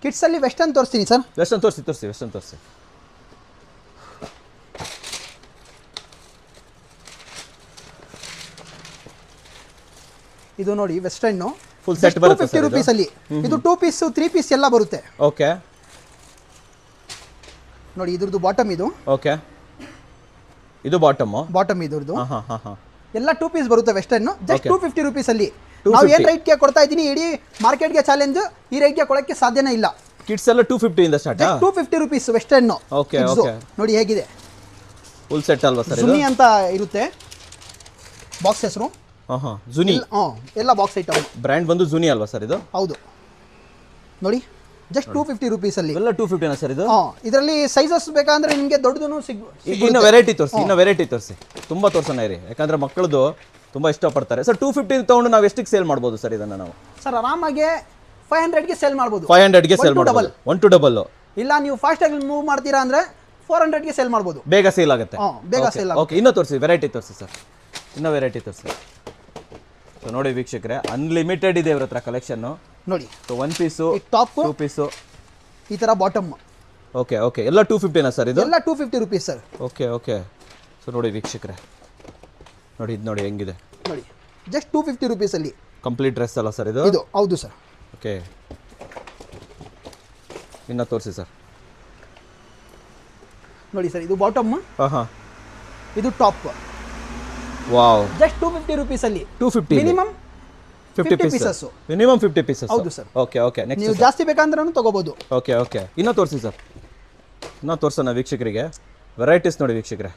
ಕಿಡ್ಸಲ್ಲಿ ವೆಸ್ಟರ್ನ್ ತೋರಿಸ್ತೀನಿ ಸರ್. ವೆಸ್ಟರ್ನ್ ತೋರಿಸಿ. ಇದು ನೋಡಿ ವೆಸ್ಟರ್ನ್ ಫುಲ್ ಸೆಟ್ ಬರುತ್ತೆ 50 ರೂಪೀಸಲ್ಲಿ. ಇದು 2 ಪೀಸ್ 3 ಪೀಸ್ ಎಲ್ಲ ಬರುತ್ತೆ. ಓಕೆ, ನೋಡಿ ಇದ್ರದ್ದು ಬಾಟಮ್ ಇದು. ಓಕೆ, ಇದು ಬಾಟಮ್ ಇದ್ರದ್ದು ಹಾಂ. ಎಲ್ಲ 2 ಪೀಸ್ ಬರುತ್ತೆ ವೆಸ್ಟರ್ನ್. ಜಸ್ಟ್ 250 ರೂಪೀಸಲ್ಲಿ ನಾವು ಏನು ರೇಟ್ಗೆ ಕೊಡ್ತಾ ಇದ್ದೀನಿ, ಇಡೀ ಮಾರ್ಕೆಟ್ಗೆ ಚಾಲೆಂಜ್. ಈ ರೇಟ್ಗೆ ಕೊಡೋಕ್ಕೆ ಸಾಧ್ಯನೇ ಇಲ್ಲ. ಕಿಡ್ಸ್ ಎಲ್ಲ 250 ಇಂದ ಸ್ಟಾರ್ಟ್. 250 rupees western. ಓಕೆ, ನೋಡಿ ಹೇಗಿದೆ, ಫುಲ್ ಸೆಟ್ ಅಲ್ವಾ ಸರ್? ಜುನಿ ಅಂತ ಇರುತ್ತೆ ಬಾಕ್ಸ್ ಹೆಸರು. ಜುನಿ. ಎಲ್ಲ ಬಾಕ್ಸ್ ಐಟಮ್. ಬ್ರ್ಯಾಂಡ್ ಬಂದು ಜುನಿ ಅಲ್ವಾ ಸರ್ ಇದು? ಹೌದು. ನೋಡಿ ಜಸ್ಟ್ 250 ರೂಪೀಸಲ್ಲಿ. ಎಲ್ಲ 250 ಸರ್ ಇದು? ಇದರಲ್ಲಿ ಸೈಜಸ್ ಬೇಕಂದ್ರೆ ನಿಮಗೆ ದೊಡ್ಡದು ಇನ್ನು ವೆರೈಟಿ ತೋರಿಸಿ. ತುಂಬ ತೋರ್ಸೋಣ ಇರಿ, ಯಾಕಂದ್ರೆ ಮಕ್ಕಳದು ತುಂಬ ಇಷ್ಟಪಡ್ತಾರೆ. ಸರ್ 250 ತಗೊಂಡು ನಾವು ಎಷ್ಟಕ್ಕೆ ಸೇಲ್ ಮಾಡ್ಬೋದು ಸರ್ ಇದನ್ನು? ನಾವು ಸರ್ ಆರಾಮಾಗಿ 500ಗೆ ಸೇಲ್ ಮಾಡ್ಬೋದು. 500ಗೆ ಸೇಲ್ ಮಾಡ್ಬೋದು. 1 to double. ಇಲ್ಲ ನೀವು ಫಾಸ್ಟ್ ಆಗಿ ಮೂವ್ ಮಾಡ್ತೀರಾ ಅಂದ್ರೆ 400ಗೆ ಸೇಲ್ ಮಾಡ್ಬೋದು. ಬೇಗ ಸೇಲ್ ಆಗುತ್ತೆ. ಬೇಗ ಸೇಲ್ ಆಗುತ್ತೆ. ಓಕೆ, ಇನ್ನೂ ತೋರಿಸಿ, ವೆರೈಟಿ ತೋರಿಸಿ ಸರ್. ಇನ್ನೂ ವೆರೈಟಿ ತೋರಿಸಿ. ಸೊ ನೋಡಿ ವೀಕ್ಷಕರೇ, ಅನ್ಲಿಮಿಟೆಡ್ ಇದೆ ಇವ್ರ ಹತ್ರ ಕಲೆಕ್ಷನ್ನು. ನೋಡಿ, ಸೊ 1 ಪೀಸು, ಟಾಪ್ 2 ಪೀಸು, ಈ ಥರ ಬಾಟಮ್. ಓಕೆ, ಎಲ್ಲ 250 ಸರ್ ಇದು? ಎಲ್ಲ 250 ರೂಪೀಸ್ ಸರ್. ಓಕೆ. ಸೊ ನೋಡಿ ವೀಕ್ಷಕರೇ, ನೋಡಿ ಇದು ನೋಡಿ ಹೆಂಗಿದೆ. ನೋಡಿ ಜಸ್ಟ್ 250 ರೂಪೀಸಲ್ಲಿ ಕಂಪ್ಲೀಟ್ ಡ್ರೆಸ್ ಅಲ್ಲ ಸರ್ ಇದು? ಇದು ಹೌದು ಸರ್. ಓಕೆ, ಇನ್ನು ತೋರಿಸಿ ಸರ್. ನೋಡಿ ಸರ್, ಇದು ಬಾಟಮ್, ಇದು top. Wow, just 250 ರೂಪೀಸಲ್ಲಿ. 250 minimum 50 pieces. Minimum 50 pieces. ಹೌದು ಸರ್. ಓಕೆ, ನೆಕ್ಸ್ಟ್ ನೀವು ಜಾಸ್ತಿ ಬೇಕಂದ್ರೂ ತಗೋಬಹುದು. ಓಕೆ, ಇನ್ನೂ ತೋರಿಸಿ ಸರ್. ಇನ್ನೂ ತೋರಿಸೋಣ ವೀಕ್ಷಕರಿಗೆ. ವೆರೈಟೀಸ್ ನೋಡಿ ವೀಕ್ಷಕರೇ,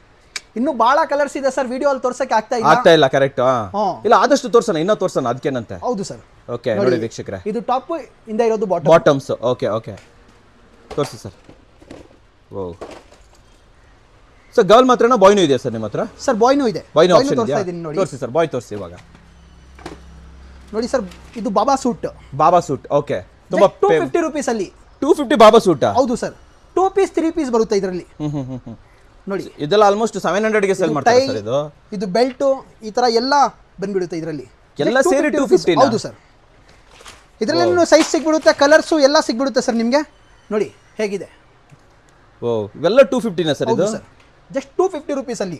ಇನ್ನು ಬಹಳ ಕಲರ್ಸ್ ಇದೆ ಸರ್, ವಿಡಿಯೋ ಅಲ್ಲಿ ತೋರ್ಸಕ್ಕೆ ಆಗ್ತಾ ಇಲ್ಲ. ಕರೆಕ್ಟ್. ಇಲ್ಲ, ಆದಷ್ಟು ತೋರಿಸೋಣ, ಇನ್ನೂ ತೋರಿಸೋಣ, ಅದಕ್ಕೇನಂತೆ. ಹೌದು ಸರ್. ಓಕೆ, ನೋಡಿ ವೀಕ್ಷಕರೇ, ಇದು ಟಾಪ್ ಇಂದ ಇರೋದು ಬಾಟಮ್ಸ್. ಓಕೆ, ತೋರಿಸಿ ಸರ್. ಓ ಸರ್, ಗರ್ಲ್ ಮಾತ್ರನಾ ಬಾಯ್ನೂ ಇದೆ ಸರ್ ನಿಮ್ಮ ಹತ್ರ? ಸರ್ ಬಾಯ್ನೂ ಇದೆ. ಬಾಯ್ನೂ ಆಪ್ಷನ್ ಇದೆಯಾ? ನೋಡಿ ತೋರಿಸಿ ಸರ್, ಬಾಯ್ ತೋರಿಸಿ ಇವಾಗ. ನೋಡಿ ಸರ್, ಇದು ಬಾಬಾ ಸೂಟ್. ಓಕೆ, ತುಂಬಾ 250 ರೂಪೀಸಲ್ಲಿ. 250 ಬಾಬಾ ಸೂಟ್? ಹೌದು ಸರ್. 2 ಪೀಸ್ 3 ಪೀಸ್ ಬರುತ್ತೆ ಇದರಲ್ಲಿ. ನೋಡಿ ಇದೆಲ್ಲ ಆಲ್ಮೋಸ್ಟ್ 700ಗೆ ಸೇಲ್ ಮಾಡ್ತಾರೆ ಸರ್ ಇದು. ಇದು ಬೆಲ್ಟ್ ಈ ತರ ಎಲ್ಲ ಬಂದ್ಬಿಡುತ್ತೆ ಇದರಲ್ಲಿ. ಎಲ್ಲ ಸೇರಿ 250. ಹೌದು ಸರ್. ಇದರಲ್ಲಿ ಸೈಜ್ ಸಿಗ್ಬಿಡುತ್ತೆ, ಕಲರ್ಸು ಎಲ್ಲ ಸಿಗ್ಬಿಡುತ್ತೆ ಸರ್ ನಿಮಗೆ. ನೋಡಿ ಹೇಗಿದೆ. ಓ, ಇವೆಲ್ಲ 250 ಸರ್ ಇದು? ಜಸ್ಟ್ 250 ರೂಪೀಸಲ್ಲಿ.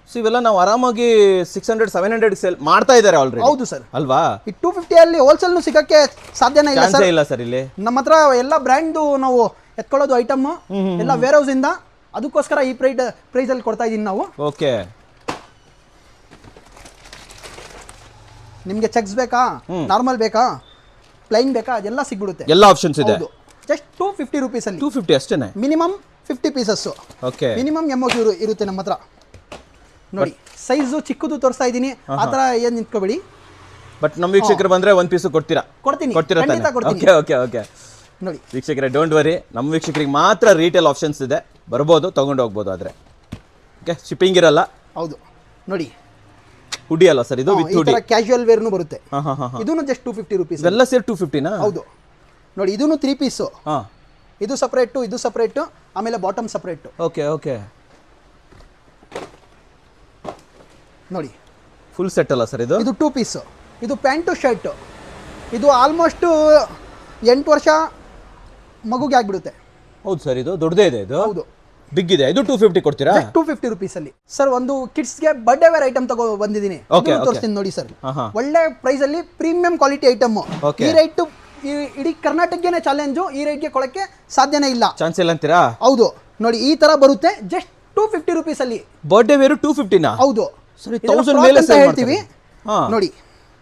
ಸೊ ಇವೆಲ್ಲ ನಾವು ಆರಾಮಾಗಿ 600-700 ಸೇಲ್ ಮಾಡ್ತಾ ಇದ್ದಾರೆ ಆಲ್ರೆಡಿ. ಹೌದು ಸರ್. ಅಲ್ವಾ? ಈ 250 ಅಲ್ಲಿ ಹೋಲ್ಸೇಲ್ ಸಿಗಕ್ಕೆ ಸಾಧ್ಯನೇ ಇಲ್ಲ ಸರ್. ಇಲ್ಲ ಸರ್, ಇಲ್ಲಿ ನಮ್ಮ ಹತ್ರ ಎಲ್ಲ ಬ್ರ್ಯಾಂಡ್ ನಾವು ಎತ್ಕೊಳ್ಳೋದು ಐಟಮ್ ಎಲ್ಲ ವೇರ್ ಹೌಸ್ ಇಂದ. ಅದಕ್ಕೋಸ್ಕರ ಈ ಪ್ರೈಸ್ ಅಲ್ಲಿ ಕೊಡ್ತಾ ಇದೀನಿ ನಾವು. ಓಕೆ, ನಿಮಗೆ ಚೆಕ್ಸ್ ಬೇಕಾ, ನಾರ್ಮಲ್ ಬೇಕಾ, ಪ್ಲೈನ್ ಬೇಕಾ, ಅದೆಲ್ಲ ಸಿಗ್ಬಿಡುತ್ತೆ. ಎಲ್ಲ ಆಪ್ಷನ್ಸ್ ಇದೆ. ಜಸ್ಟ್ 250 ರೂಪೀಸಲ್ಲಿ. 250 ಅಷ್ಟೇನೆ? Minimum 50 pieces. Okay, minimum MOQ ಇರುತ್ತೆ ನಮ್ಮ ಹತ್ರ. ನೋಡಿ ಸೈಜು ಚಿಕ್ಕದು ತೋರಿಸ್ತಾ ಇದ್ದೀನಿ, ಆ ಥರ ಏನು ನಿಂತ್ಕೋಬೇಡಿ. ಬಟ್ ನಮ್ಮ ವೀಕ್ಷಕರು ಬಂದರೆ 1 ಪೀಸು ಕೊಡ್ತೀರಾ? ಕೊಡ್ತೀನಿ. ಓಕೆ. ನೋಡಿ ವೀಕ್ಷಕರೇ, ಡೋಂಟ್ ವರಿ, ನಮ್ಮ ವೀಕ್ಷಕರಿಗೆ ಮಾತ್ರ ರೀಟೇಲ್ ಆಪ್ಷನ್ಸ್ ಇದೆ, ಬರ್ಬೋದು, ತೊಗೊಂಡು ಹೋಗ್ಬೋದು. ಆದರೆ ಓಕೆ, ಶಿಪ್ಪಿಂಗ್ ಇರಲ್ಲ. ಹೌದು. ನೋಡಿ ಹುಡಿ ಅಲ್ಲ ಸರ್ ಇದು? ವಿತ್ ಹುಡಿ ಕ್ಯಾಶುವಲ್ ವೇರ್ನು ಬರುತ್ತೆ. ಇದೂನು ಜಸ್ಟ್ 250 ರೂಪೀಸ್. ಎಲ್ಲ ಸೇರಿ 250ನಾ? ಹೌದು. ನೋಡಿ ಇದೂನು 3 ಪೀಸು. ಇದು ಸಪ್ರೇಟು, ಇದು ಸಪ್ರೇಟು, ಆಮೇಲೆ ಬಾಟಮ್ ಸಪ್ರೇಟು. ಓಕೆ. ನೋಡಿ ಫುಲ್ ಸೆಟ್ ಅಲ್ಲ ಸರ್ ಇದು? ಇದು 2 ಪೀಸು. ಇದು ಪ್ಯಾಂಟು ಶರ್ಟು. ಇದು ಆಲ್ಮೋಸ್ಟ್ 8 ವರ್ಷ ಮಗುಗೆ ಆಗ್ಬಿಡುತ್ತೆ. ಹೌದು ಸರ್, ಇದು ದೊಡ್ಡದೇ ಇದೆ. ಇದು ಹೌದು, ಬಿಗ್ ಇದೆ. ಇದು 250 ಕೊಡ್ತೀರಾ? 250 ರೂಪೀಸಲ್ಲಿ ಸರ್. ಒಂದು ಕಿಡ್ಸ್ಗೆ ಬರ್ಡೇ ವೇರ್ ಐಟಮ್ ತಗೋ ಬಂದಿದ್ದೀನಿ, ತೋರಿಸ್ತೀನಿ ನೋಡಿ ಸರ್. ಒಳ್ಳೆ ಪ್ರೈಸ್ ಅಲ್ಲಿ ಪ್ರೀಮಿಯಂ ಕ್ವಾಲಿಟಿ ಐಟಮ್. ಈ ರೇಟ್ ಇಡೀ ಕರ್ನಾಟಕಕ್ಕೆ ಚಾಲೆಂಜು. ಈ ರೇಟ್ಗೆ ಕೊಡಕ್ಕೆ ಸಾಧ್ಯನೇ ಇಲ್ಲ. ಚಾನ್ಸ್ ಇಲ್ಲ ಅಂತೀರಾ? ಹೌದು. ನೋಡಿ ಈ ತರ ಬರುತ್ತೆ, ಜಸ್ಟ್ 250 ರೂಪೀಸಲ್ಲಿ. ಬರ್ಡೇ ವೇರು 250ನಾ? ಹೌದು ಸರ್. 1000 ಮೇಲೆ ಸೇಲ್ ಹೇಳ್ತೀವಿ. ನೋಡಿ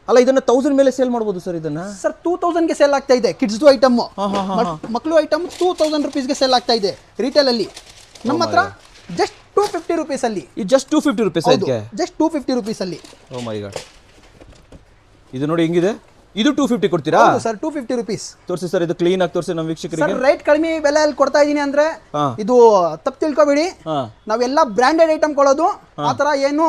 ಅಲ್ಲ, ಇದನ್ನ 1000 ಮೇಲೆ ಸೇಲ್ ಮಾಡ್ಬೋದು ಸರ್ ಇದನ್ನ? ಸರ್ 2000ಗೆ ಸೇಲ್ ಆಗ್ತಾ ಇದೆ ಕಿಡ್ಸ್ದು ಐಟಮ್. ಮಕ್ಕಳು ಐಟಮ್ 2000 ರೂಪೀಸ್ಗೆ ಸೇಲ್ ಆಗ್ತಾ ಇದೆ ರಿಟೇಲ್ ಅಲ್ಲಿ. ನಮ್ಮ ಹತ್ರ ಜಸ್ಟ್ 250 ರೂಪೀಸಲ್ಲಿ. ಇದು ಜಸ್ಟ್ 250 ರೂಪೀಸ್ ಇದಕ್ಕೆ? ಜಸ್ಟ್ 250 ರೂಪೀಸಲ್ಲಿ. O my god. ಇದು ನೋಡಿ ಹೆಂಗಿದೆ, ಇದು 250 ಕೊಡ್ತೀರಾ ಹೌದು ಸರ್ 250 ರುಪೀಸ್. ತೋರಿಸಿ ಸರ್, ಇದು ಕ್ಲೀನ್ ಆಗಿ ತೋರಿಸಿ ನಮ್ಮ ವೀಕ್ಷಕರಿಗೆ. ಸರ್ ರೇಟ್ ಕಡಿಮೆ ಬೆಲೆಯಲ್ಲಿ ಕೊಡ್ತಾ ಇದೀನಿ ಅಂದ್ರೆ ಇದು ತಪ್ಪು ತಿಳ್ಕೊಬೇಡಿ. ನಾವೆಲ್ಲ ಬ್ರ್ಯಾಂಡೆಡ್ ಐಟಮ್ ಕೊಡೋದು, ಆ ಥರ ಏನು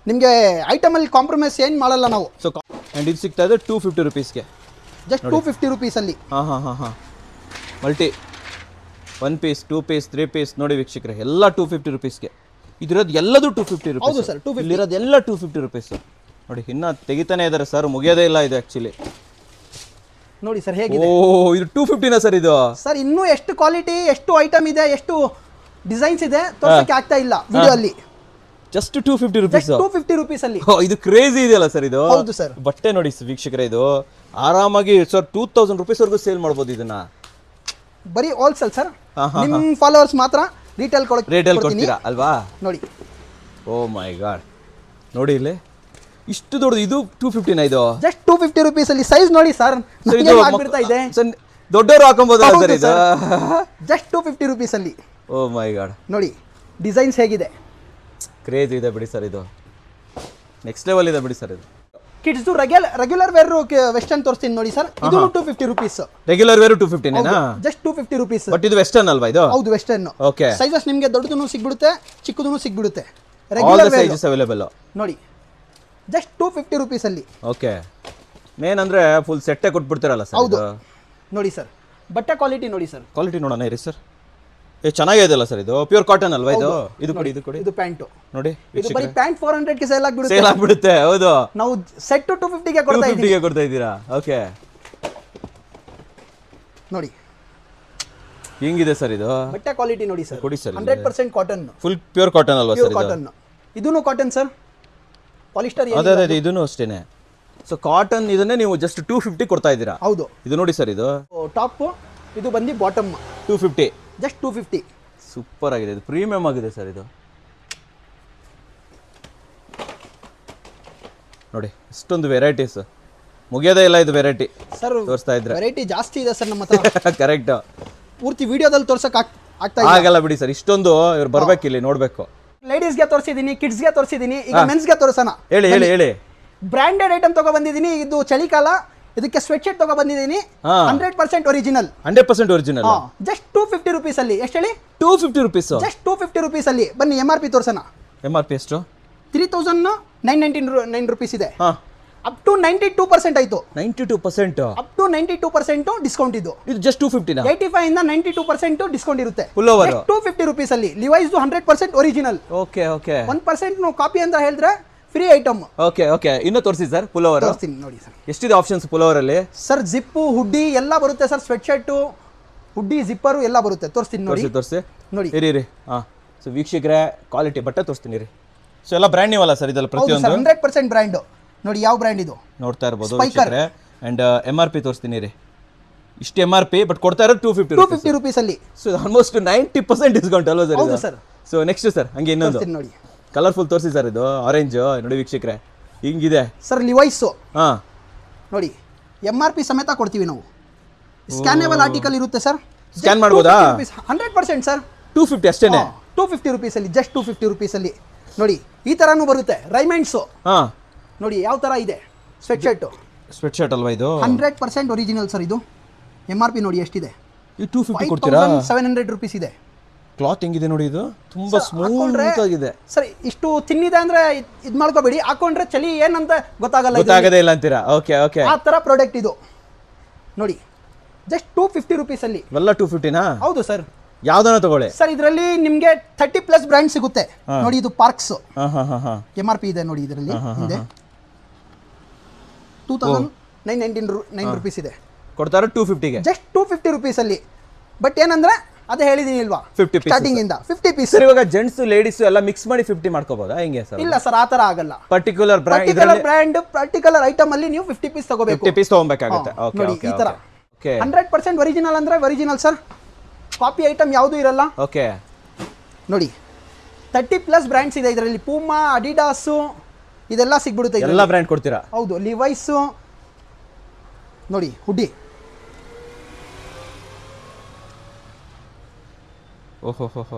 ನಿಮಗೆ ಐಟಮ್ ಅಲ್ಲಿ ಕಾಂಪ್ರಮೈಸ್ ಏನು ಮಾಡಲ್ಲ ನಾವು. ಸೊ ಆ್ಯಂಡ್ ಇದು ಸಿಗ್ತಾ ಇದೆ 250 ರುಪೀಸ್ಗೆ, ಜಸ್ಟ್ 250 ರುಪೀಸಲ್ಲಿ. ಹಾಂ ಮಲ್ಟಿ 1 ಪೀಸ್ 2 ಪೀಸ್ 3 ಪೀಸ್ ನೋಡಿ ವೀಕ್ಷಕರೇ, ಎಲ್ಲ 250 ರುಪೀಸ್ಗೆ. ಇದಿರೋದು ಎಲ್ಲದು 250 ರುಪೀಸ್. ಹೌದು ಸರ್ 250. ಇಲ್ಲಿರೋದು ಎಲ್ಲ 250 ರುಪೀಸ್ ನೋಡಿ. ಇನ್ನೂ ತೆಗಿತಾನೆ ಇದ್ದಾರೆ ಸರ್, ಮುಗಿಯೋದೇ ಇಲ್ಲ ಇದು ಆ್ಯಕ್ಚುಲಿ. ನೋಡಿ ಸರ್ ಹೇಗಿದೆ. ಓ ಇದು 250ನಾ ಸರ್ ಇದು? ಸರ್ ಇನ್ನೂ ಎಷ್ಟು ಕ್ವಾಲಿಟಿ, ಎಷ್ಟು ಐಟಮ್ ಇದೆ, ಎಷ್ಟು ಡಿಸೈನ್ಸ್ ಇದೆ ತೋರ್ಸಕ್ಕೆ ಆಗ್ತಾ ಇಲ್ಲ ವಿಡಿಯೋ ಅಲ್ಲಿ. Just 250 rupees. 250 ರುಪೀಸಲ್ಲಿ. ಇದು ಕ್ರೇಜಿ ಇದೆಯಲ್ಲ ಸರ್ ಇದು. ಹೌದು ಸರ್. ಬಟ್ಟೆ ನೋಡಿ ವೀಕ್ಷಕರೇ, ಇದು ಆರಾಮಾಗಿ ಸರ್ 2000 ರುಪೀಸ್ವರೆಗೂ ಸೇಲ್ ಮಾಡ್ಬೋದು ಇದನ್ನ. ಬರೀ ಹೋಲ್ಸೇಲ್ ಸರ್, ನಿಮ್ಮ ಫಾಲೋವರ್ಸ್ ಮಾತ್ರ ರಿಟೇಲ್ ಕೊಡ್ತೀರಾ ಅಲ್ವಾ? ನೋಡಿ. ಓ ಮೈ ಗಾಡ್, ನೋಡಿ ಇಲ್ಲಿ ಇಷ್ಟು ದೊಡ್ಡದು, ಇದು 250ನಾ ಇದು? ಜಸ್ಟ್ 250 ರುಪೀಸಲ್ಲಿ. ಸೈಜ್ ನೋಡಿ ಸರ್, ಆಗ್ಬಿಡ್ತಾ ಇದೆ. ದೊಡ್ಡವರು ಹಾಕೊಬೋದಲ್ಲ ಸರ್ ಇದು? ಜಸ್ಟ್ 250 ರುಪೀಸಲ್ಲಿ. ಓ ಮೈ ಗಾಡ್, ನೋಡಿ ಡಿಸೈನ್ಸ್ ಹೇಗಿದೆ. ಕ್ರೇಜ್ ಇದೆ ಬಿಡಿ ಸರ್, ಇದು ನೆಕ್ಸ್ಟ್ ಲೆವೆಲ್ ಇದೆ ಬಿಡಿ ಸರ್ ಇದು. ಕಿಡ್ಸ್ ರೆಗ್ಯುಲರ್ ವೇರ್ ವೆಸ್ಟರ್ನ್ ತೋರಿಸ್ತೀನಿ ನೋಡಿ ಸರ್, ಇದು 250 ರುಪೀಸ್. ರೆಗ್ಯುಲರ್ ವೇರ್ 250ನೇನಾ? Just 250 rupees. ಬಟ್ ಇದು ವೆಸ್ಟರ್ನ್ ಅಲ್ವಾ ಇದು? ಹೌದು ವೆಸ್ಟರ್ನ್. ಓಕೆ. ಸೈಜಸ್ ನಿಮಗೆ ದೊಡ್ಡದೂ ಸಿಗ್ಬಿಡುತ್ತೆ, ಚಿಕ್ಕದೂ ಸಿಗ್ಬಿಡುತ್ತೆ. All regular the sizes available ನೋಡಿ, ಜಸ್ಟ್ 250 ರುಪೀಸಲ್ಲಿ. ಓಕೆ. ಮೇನ್ ಅಂದ್ರೆ ಫುಲ್ ಸೆಟ್ಟೇ ಕೊಟ್ಬಿಡ್ತೀರಲ್ಲ ಸರ್? ಹೌದು. ನೋಡಿ ಸರ್ ಬಟ್ಟೆ ಕ್ವಾಲಿಟಿ ನೋಡಿ ಸರ್. ಕ್ವಾಲಿಟಿ ನೋಡೋಣ ಇರಿ ಸರ್. ಚೆನ್ನಾಗಿದೆ ಸರ್, ಇದು ಪ್ಯೂರ್ ಕಾಟನ್ ಅಲ್ವಾ ಇದು? ಇದು ಕೊಡಿ, ಇದು ಕೊಡಿ. ಇದು ಪ್ಯಾಂಟ್ ನೋಡಿ, ಇದು ಬರೀ ಪ್ಯಾಂಟ್ 400 ಗೆ ಸೇಲ್ ಆಗ್ಬಿಡುತ್ತೆ. ಸೇಲ್ ಆಗ್ಬಿಡುತ್ತೆ. ಹೌದು, ನಾವು ಸೆಟ್ 250 ಗೆ ಕೊಡ್ತಾ ಇದ್ದೀವಿ. 250 ಗೆ ಕೊಡ್ತಾ ಇದ್ದೀರಾ? ಓಕೆ. ನೋಡಿ ಹೆಂಗಿದೆ ಸರ್ ಇದು ಬಟ್ಟೆ ಕ್ವಾಲಿಟಿ ನೋಡಿ ಸರ್. ಕೊಡಿ sir. 100% cotton, full pure cotton ಅಲ್ವಾ ಸರ್ ಇದು? ಕಾಟನ್. ಇದೂನು ಕಾಟನ್ ಸರ್, ಪಾಲಿಸ್ಟರ್. ಅದೇ ಇದೂನು ಅಷ್ಟೇನೆ. ಸೊ ಕಾಟನ್ ಇದನ್ನೇ ನೀವು ಜಸ್ಟ್ 250 ಕೊಡ್ತಾ ಇದ್ದೀರಾ? ಹೌದು. ಇದು ನೋಡಿ ಸರ್, ಇದು ಟಾಪ್, ಇದು ಬಂದು ಬಾಟಮ್ 250. ಜಸ್ಟ್ 250. ಸೂಪರ್ ಆಗಿದೆ, ಇದು ಪ್ರೀಮಿಯಂ ಆಗಿದೆ ಸರ್ ಇದು. ನೋಡಿ ಇಷ್ಟೊಂದು ವೆರೈಟೀಸ್, ಮುಗಿಯೋದೇ ಇಲ್ಲ ಇದು ವೆರೈಟಿ ಸರ್. ತೋರಿಸ್ತಾ ಇದ್ರೆ ವೆರೈಟಿ ಜಾಸ್ತಿ ಇದೆ ಸರ್ ನಮ್ಮ ಹತ್ರ. ಕರೆಕ್ಟ್. ಪೂರ್ತಿ ವಿಡಿಯೋದಲ್ಲಿ ತೋರ್ಸಕ್ ಆಗ್ತಾ ಇಲ್ಲ. ಆಗಲ್ಲ ಬಿಡಿ ಸರ್, ಇಷ್ಟೊಂದು ಇವ್ರು ಬರ್ಬೇಕು ಇಲ್ಲಿ ನೋಡ್ಬೇಕು. ಲೇಡೀಸ್ಗೆ ತೋರಿಸಿದ್ದೀನಿ, ಕಿಡ್ಸ್ಗೆ ತೋರಿಸಿದ್ದೀನಿ, ಈಗ ಮೆನ್ಸ್ಗೆ ತೋರಿಸೋಣ. ಹೇಳಿ ಹೇಳಿ ಹೇಳಿ. ಬ್ರ್ಯಾಂಡೆಡ್ ಐಟಮ್ ತಗೋ ಬಂದಿದ್ದೀನಿ. ಇದು ಚಳಿಕಾಲ, ಇದಕ್ಕೆ ಸ್ವೆಟ್ ಶರ್ಟ್ ತಗೋ ಬಂದಿದ್ದೀನಿ. 100% ಒರಿಜಿನಲ್. 100% ಒರಿಜಿನಲ್. ಜಸ್ಟ್ 250 ರುಪೀಸ್ ಅಲ್ಲಿ. ಎಷ್ಟು ಹೇಳಿ? 250 ರುಪೀಸ್. ಜಸ್ಟ್ 250 ರುಪೀಸ್ ಅಲ್ಲಿ. ಬನ್ನಿ MRP ತೋರ್ಸೋಣ. MRP ಎಷ್ಟು? 3999 ರುಪೀಸ್ ಇದೆ. ಅಪ್ ಟು 92% ಆಯ್ತು. 92%? ಅಪ್ ಟು 92% ಡಿಸ್ಕೌಂಟ್ ಇದು. ಇದು ಜಸ್ಟ್ 250 ನಾ? 85 ಇಂದ 92% ಡಿಸ್ಕೌಂಟ್ ಇರುತ್ತೆ. ಫುಲ್ ಓವರ್ 250 ರುಪೀಸ್ ಅಲ್ಲಿ. Levi's 100% original. Okay okay. 1% ನಾವು ಕಾಪಿ ಅಂತ ಹೇಳಿದ್ರೆ ಫ್ರೀ ಐಟಮ್. Okay okay. ಇನ್ನೂ ತೋರಿಸಿ ಸರ್ ಪುಲ್ ಓವರ್. ತೋರಿಸ್ತೀನಿ ನೋಡಿ ಸರ್. ಎಷ್ಟಿದೆ ಆಪ್ಷನ್ಸ್ ಪುಲ್ ಓವರ್ ಅಲ್ಲಿ? ಸರ್ ಜಿಪ್ಪು, ಹುಡ್ಡಿ ಎಲ್ಲ ಬರುತ್ತೆ ಸರ್. ಸ್ವೆಟ್ ಶರ್ಟ್, ಹುಡ್ಡಿ, ಜಿಪ್ಪರು ಎಲ್ಲ ಬರುತ್ತೆ. ತೋರಿಸ್ತೀನಿ ನೋಡಿ. ತೋರಿಸಿ ನೋಡಿ. ಇರಿ ಹಾಂ. ಸೊ ವೀಕ್ಷಕರೇ, ಕ್ವಾಲಿಟಿ ಬಟ್ಟೆ ತೋರಿಸ್ತೀನಿ ರೀ. ಸೊ ಎಲ್ಲ ಬ್ರ್ಯಾಂಡ್ ನ್ಯೂ ಅಲ್ಲ ಸರ್ ಇದೆಲ್ಲ? ಪ್ರತಿಯೊಂದು 100% ಬ್ರ್ಯಾಂಡ್. ನೋಡಿ ಯಾವ ಬ್ರ್ಯಾಂಡ್ ಇದು ನೋಡ್ತಾ ಇರ್ಬೋದು ವೀಕ್ಷಕರೇ. ಅಂಡ್ MRP ತೋರಿಸ್ತೀನಿ ರೀ. ಇಷ್ಟು MRP, ಬಟ್ ಕೊಡ್ತಾ ಇರೋದು 250 ರುಪೀಸ್ ಅಲ್ಲಿ. ಸೊ ಆಲ್ಮೋಸ್ಟ್ 90% ಡಿಸ್ಕೌಂಟ್ ಅಲ್ವಾ ಸರ್? ಹೌದು ಸರ್. ಸೊ ನೆಕ್ಸ್ಟ್ ಸರ್, ಹಂಗೆ ಇನ್ನೊಂದು ನೋಡಿ ಕಲರ್ಫುಲ್ ತೋರಿಸಿ ಸರ್. ಇದು ಆರೆಂಜ್ ನೋಡಿ ವೀಕ್ಷಕರೇ, ಹಿಂಗಿದೆ ಸರ್. ಲಿವೈಸ್ ಹಾಂ ನೋಡಿ, MRP ಸಮೇತ ಕೊಡ್ತೀವಿ ನಾವು. ಸ್ಕ್ಯಾನೇಬಲ್ ಆರ್ಟಿಕಲ್ ಇರುತ್ತೆ ಸರ್. ಸ್ಕ್ಯಾನ್ ಮಾಡ್ಬೋದಾ? 100% ಸರ್. 250 ಅಷ್ಟೇನೆ? 250 ರುಪೀಸ್ ಅಲ್ಲಿ. ಜಸ್ಟ್ 250 ರುಪೀಸ್ ಅಲ್ಲಿ. ನೋಡಿ ಈ ತರಾನು ಬರುತ್ತೆ. ರೈಮಂಡ್ಸ್ ಹಾಂ ನೋಡಿ ಯಾವ ತರ ಇದೆ. Sweat shirt. ಸ್ವೆಟ್ ಶರ್ಟ್ ಅಲ್ವಾ ಇದು? 100% ಒರಿಜಿನಲ್ ಸರ್ ಇದು. MRP ನೋಡಿ ಎಷ್ಟಿದೆ? ಇದು 250 ಕೊಡ್ತೀರಾ? 700 ರುಪೀಸ್ ಇದೆ. ಕ್ಲಾತ್ ಹೆಂಗಿದೆ ನೋಡಿ, ಇದು ತುಂಬಾ ಸ್ಮೂತ್ ಆಗಿದೆ ಸರ್. ಇಷ್ಟು ತಿನ್ನಿದೆ ಅಂದ್ರೆ ಇದು ಮಾಡ್ಕೋಬೇಡಿ, ಹಾಕೊಂಡ್ರೆ ಚಳಿ ಏನಂತ ಗೊತ್ತಾಗದೇ ಇಲ್ಲ ಅಂತೀರಾ? Okay okay. ಆ ತರ ಪ್ರಾಡಕ್ಟ್ ಇದು ನೋಡಿ. ಜಸ್ಟ್ 250 ರುಪೀಸ್ ಅಲ್ಲಿ. ಎಲ್ಲ 250ನಾ? ಹೌದು ಸರ್. ಯಾವ್ದನ್ನ ತಗೊಳ್ಳಿ ಸರ್. ಇದರಲ್ಲಿ ನಿಮಗೆ 30+ ಬ್ರ್ಯಾಂಡ್ ಸಿಗುತ್ತೆ ನೋಡಿ. ಇದು ಪಾರ್ಕ್ಸ್ MRP ಇದೆ ನೋಡಿ. ಇದರಲ್ಲಿ ಹಿಂದೆ 2999 ರುಪೀಸ್ ಇದೆ. ಕೊಡ್ತಾರೆ 250ಗೆ. ಜಸ್ಟ್ 250 ರುಪೀಸ್ ಅಲ್ಲಿ. ಬಟ್ ಏನಂದ್ರೆ ಅದೇ ಹೇಳಿದೀನಿ ಇಲ್ವಾ, 50 ಪೀಸ್ ಸ್ಟಾರ್ಟಿಂಗ್ ಇಂದ 50 ಪೀಸ್. ಸರ್ ಇವಾಗ ಜೆಂಟ್ಸ್ ಲೇಡೀಸ್ ಎಲ್ಲ ಮಿಕ್ಸ್ ಮಾಡಿ 50 ಮಾಡ್ಕೋಬಹುದಾ ಹೆಂಗೆ ಸರ್? ಇಲ್ಲ ಸರ್, ಆ ತರ ಆಗಲ್ಲ. ಪರ್ಟಿಕ್ಯುಲರ್ ಬ್ರ್ಯಾಂಡ್ ಪರ್ಟಿಕ್ಯುಲರ್ ಐಟಮ್ ಅಲ್ಲಿ ನೀವು 50 ಪೀಸ್ ತಗೋಬೇಕು. 50 ಪೀಸ್ ತಗೊಬೇಕಾಗುತ್ತೆ. ಓಕೆ ನೋಡಿ ಓಕೆ ಈ ತರ. ಓಕೆ. 100% ಒರಿಜಿನಲ್ ಅಂದ್ರೆ ಒರಿಜಿನಲ್ ಸರ್. ಕಾಪಿ ಐಟಮ್ ಯಾವುದು ಇರಲ್ಲ. ಓಕೆ. ನೋಡಿ 30+ ಬ್ರ್ಯಾಂಡ್ಸ್ ಇದೆ ಇದರಲ್ಲಿ. ಪೂಮಾ, ಅಡಿಡಾಸ್ ಇದೆಲ್ಲ ಸಿಗ್ಬಿಡುತ್ತೆ. ಎಲ್ಲ ಬ್ರ್ಯಾಂಡ್ ಕೊಡ್ತೀರಾ? ಹೌದು. ಲಿವೈಸ್ ನೋಡಿ, ಹುಡ್ಡಿ. ಓಹೋ ಹೋ ಹೋ,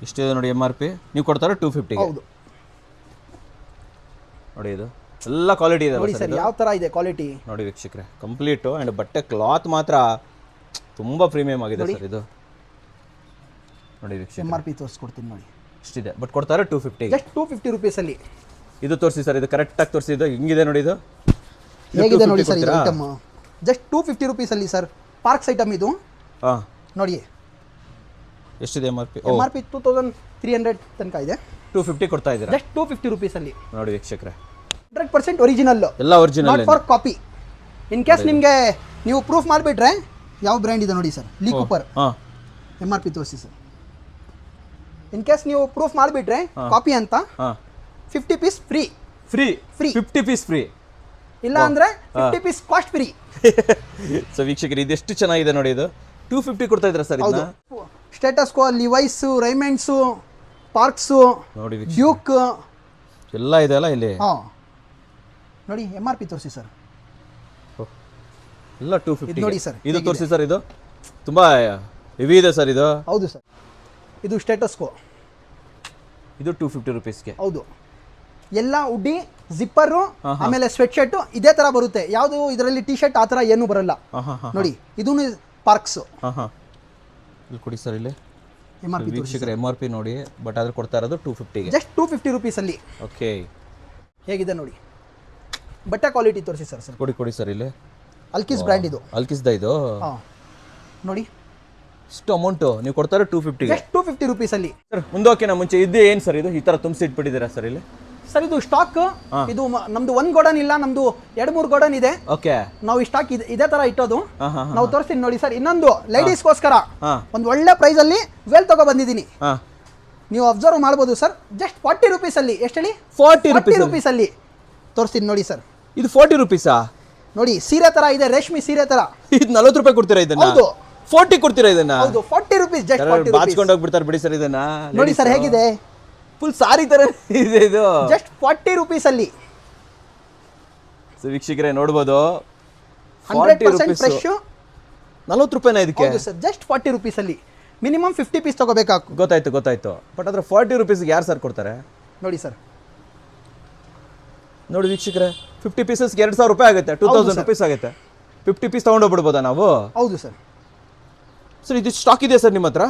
ಇಷ್ಟಿದೆ ನೋಡಿ MRP. ನೀವು ಕೊಡ್ತಾರೆ 250ಗೆ. ಹೌದು ನೋಡಿ ಇದು ಎಲ್ಲ ಕ್ವಾಲಿಟಿ ಇದೆ ನೋಡಿ ಸರ್ ಯಾವ ತರ ಇದೆ ಕ್ವಾಲಿಟಿ. ನೋಡಿ ವೀಕ್ಷಕರೇ ಕಂಪ್ಲೀಟು ಆ್ಯಂಡ್ ಬಟ್ಟೆ ಕ್ಲಾತ್ ಮಾತ್ರ ತುಂಬ ಪ್ರೀಮಿಯಂ ಆಗಿದೆ ಸರ್ ಇದು. ನೋಡಿ ವೀಕ್ಷಕ MRP ತೋರಿಸ್ಕೊಡ್ತೀನಿ ನೋಡಿ ಇಷ್ಟಿದೆ, ಬಟ್ ಕೊಡ್ತಾರೆ 250. ಜಸ್ಟ್ 250 ರೂಪೀಸಲ್ಲಿ. ಇದು ತೋರಿಸಿ ಸರ್, ಇದು ಕರೆಕ್ಟಾಗಿ ತೋರಿಸಿ. ಇದು ಹಿಂಗಿದೆ ನೋಡಿ, ಇದು ಹೇಗಿದೆ ನೋಡಿ ಸರ್ ಇದು ಐಟಮ್. ಜಸ್ಟ್ 250 ರೂಪೀಸಲ್ಲಿ ಸರ್. ಪಾರ್ಕ್ಸ್ ಐಟಮ್ ಇದು. ಹಾಂ ನೋಡಿ ಎಷ್ಟಿದೆ MRP? MRP 2300 ತನಕ ಇದೆ. 250 ಕೊಡ್ತಾ ಇದ್ದೀರಾ? ಜಸ್ಟ್ 250 ರೂಪೀಸಲ್ಲಿ. ನೋಡಿ ವೀಕ್ಷಕರೇ 100% ಒರಿಜಿನಲ್, ಎಲ್ಲ original, not for copy. In case ನಿಮಗೆ ನೀವು ಪ್ರೂಫ್ ಮಾಡಿಬಿಟ್ರೆ ಯಾವ ಬ್ರ್ಯಾಂಡ್ ಇದೆ ನೋಡಿ ಸರ್, ಲೀ ಕೂಪರ್. ಹಾಂ MRP ತೋರಿಸಿ ಸರ್. ಇನ್ ಕೇಸ್ ನೀವು ಪ್ರೂಫ್ ಮಾಡಿಬಿಟ್ರೆ ಕಾಪಿ ಅಂತ, ಹಾಂ 50 piece free. Free free 50 piece free, ಇಲ್ಲ ಅಂದ್ರೆ 50 ಪೀಸ್ ಕಾಸ್ಟ್ ಫ್ರೀ. ಸೊ ವೀಕ್ಷಕರು ಇದೆಷ್ಟು ಚೆನ್ನಾಗಿದೆ ನೋಡಿ, ಇದು 250 ಕೊಡ್ತಾ ಇದ್ದೀರಾ ಸರ್ ಇದನ್ನ? ಸ್ಟೇಟಸ್ ಕೋ, ಲಿವೈಸು, ರೈಮಂಡ್ಸು, ಪಾರ್ಕ್ಸು, ನೋಡಿ ಡ್ಯೂಕ್ ಎಲ್ಲ ಇದೆ ಅಲ್ಲ ಇಲ್ಲಿ. ಹಾಂ ನೋಡಿ MRP ತೋರಿಸಿ ಸರ್. ಎಲ್ಲ 250 ನೋಡಿ ಸರ್. ಇದು ತೋರಿಸಿ ಸರ್, ಇದು ತುಂಬ ಹೆವಿ ಇದೆ ಸರ್ ಇದು. ಹೌದು ಸರ್, ಇದು ಸ್ಟೇಟಸ್ ಕೋ. ಇದು 250 ರೂಪೀಸ್ಗೆ. ಹೌದು, ಎಲ್ಲ ಉಡ್ಡಿ, ಜಿಪ್ಪರು, ಆಮೇಲೆ ಸ್ವೆಟ್ ಶರ್ಟು ಇದೇ ಥರ ಬರುತ್ತೆ. ಯಾವುದು ಇದರಲ್ಲಿ ಟಿ ಶರ್ಟ್ ಆ ಥರ ಏನೂ ಬರಲ್ಲ. ನೋಡಿ ಇದೂ ಪಾರ್ಕ್ಸು. ಹಾಂ ಹಾಂ ಇಲ್ಲಿ ಕೊಡಿ ಸರ್, ಇಲ್ಲಿ MRP ವೀಕ್ಷಕರ MRP ನೋಡಿ, ಬಟ್ ಆದ್ರೆ ಕೊಡ್ತಾ ಇರೋದು 250ಗೆ. ಜಸ್ಟ್ 250 ರೂಪೀಸಲ್ಲಿ. ಓಕೆ, ಹೇಗಿದೆ ನೋಡಿ ಬಟ್ಟೆ ಕ್ವಾಲಿಟಿ ತೋರಿಸಿ ಸರ್. ಸರ್ ಕೊಡಿ ಸರ್ ಇಲ್ಲಿ. ಅಲ್ಕಿಸ್ ಬ್ರ್ಯಾಂಡ್ ಇದು. ಅಲ್ಕಿಸ್ದ ಇದು. ಹಾಂ ನೋಡಿ ಇಷ್ಟು ಅಮೌಂಟು ನೀವು ಕೊಡ್ತಾರೆ 250ಗೆ. ಜಸ್ಟ್ 250 ರೂಪೀಸಲ್ಲಿ. ಸರ್ ಮುಂದೋಕಿನ ಮುಂಚೆ ಇದ್ದೇ ಏನು ಸರ್ ಇದು ಈ ಥರ ತುಂಬಿಸಿ ಇಟ್ಬಿಟ್ಟಿದ್ದೀರಾ ಸರ್ ಇಲ್ಲಿ? ಸರ್ ಇದು ಸ್ಟಾಕ್. ಇದು ನಮ್ದು ಒಂದು ಗೋಡನ್ ಇಲ್ಲ, ನಮ್ದು 2-3 ಗೋಡನ್ ಇದೆ. ಓಕೆ, ನಾವು ಈ ಸ್ಟಾಕ್ ಇದೇ ತರ ಇಟ್ಟೋದು. ಹಾಂ ನಾವು ತೋರಿಸ್ತೀನಿ ನೋಡಿ ಸರ್. ಇನ್ನೊಂದು ಲೇಡೀಸ್ಗೋಸ್ಕರ ಹಾಂ ಒಂದು ಒಳ್ಳೆ ಪ್ರೈಸ್ ಅಲ್ಲಿ ವೆಲ್ ತಗೋ ಬಂದಿದ್ದೀನಿ. ಹಾಂ ನೀವು ಅಬ್ಸರ್ವ್ ಮಾಡ್ಬೋದು ಸರ್. ಜಸ್ಟ್ 40 ರೂಪೀಸಲ್ಲಿ. ಎಷ್ಟು ಹೇಳಿ? 40 ರೂಪೀಸಲ್ಲಿ ತೋರಿಸ್ತೀನಿ ನೋಡಿ ಸರ್. ಇದು 40 ರೂಪೀಸಾ? ನೋಡಿ ಸೀರೆ ತರ ಇದೆ, ರೇಷ್ಮೆ ಸೀರೆ ತರ. ಇದು 40 ರೂಪಾಯಿ ಕೊಡ್ತೀರಾ ಇದನ್ನ? ಹೌದು 40 ಕೊಡ್ತೀರಾ ಇದನ್ನ? ಹೌದು 40 ರೂಪೀಸ್. Just 40 rupees. ಬಾಚ್ಕೊಂಡು ಹೋಗ್ಬಿಡ್ತಾರೆ ಬಿಡಿ ಸರ್ ಇದನ್ನ. ನೋಡಿ ಸರ್ ಹೇಗಿದೆ, ಫುಲ್ ಸಾರಿ ತರ ಇದೆ ಇದು. ಜಸ್ಟ್ 40 ರೂಪೀಸಲ್ಲಿ. ಸೊ ವೀಕ್ಷಕರೇ ನೋಡ್ಬೋದು 100% ಫ್ರೆಶ್. 40 ರೂಪಾಯಿನ ಇದಕ್ಕೆ? ಹೌದು ಸರ್, ಜಸ್ಟ್ 40 ರೂಪೀಸಲ್ಲಿ. ಮಿನಿಮಮ್ 50 ಪೀಸ್ ತಗೋಬೇಕಾಗ್ತದೆ. ಗೊತ್ತಾಯ್ತು. ಬಟ್ ಅದ್ರ 40 ರೂಪೀಸ್ಗೆ ಯಾರು ಸರ್ ಕೊಡ್ತಾರೆ? ನೋಡಿ ಸರ್, ನೋಡಿ ವೀಕ್ಷಕರೇ 50 ಪೀಸಸ್ಗೆ 2000 ರೂಪಾಯಿ ಆಗುತ್ತೆ, 2000 ರೂಪೀಸ್ ಆಗುತ್ತೆ. 50 ಪೀಸ್ ತೊಗೊಂಡೋಗ್ಬಿಡ್ಬೋದಾ ನಾವು? ಹೌದು ಸರ್. ಸರ್ ಇದು ಸ್ಟಾಕ್ ಇದೆ ಸರ್ ನಿಮ್ಮ ಹತ್ರ?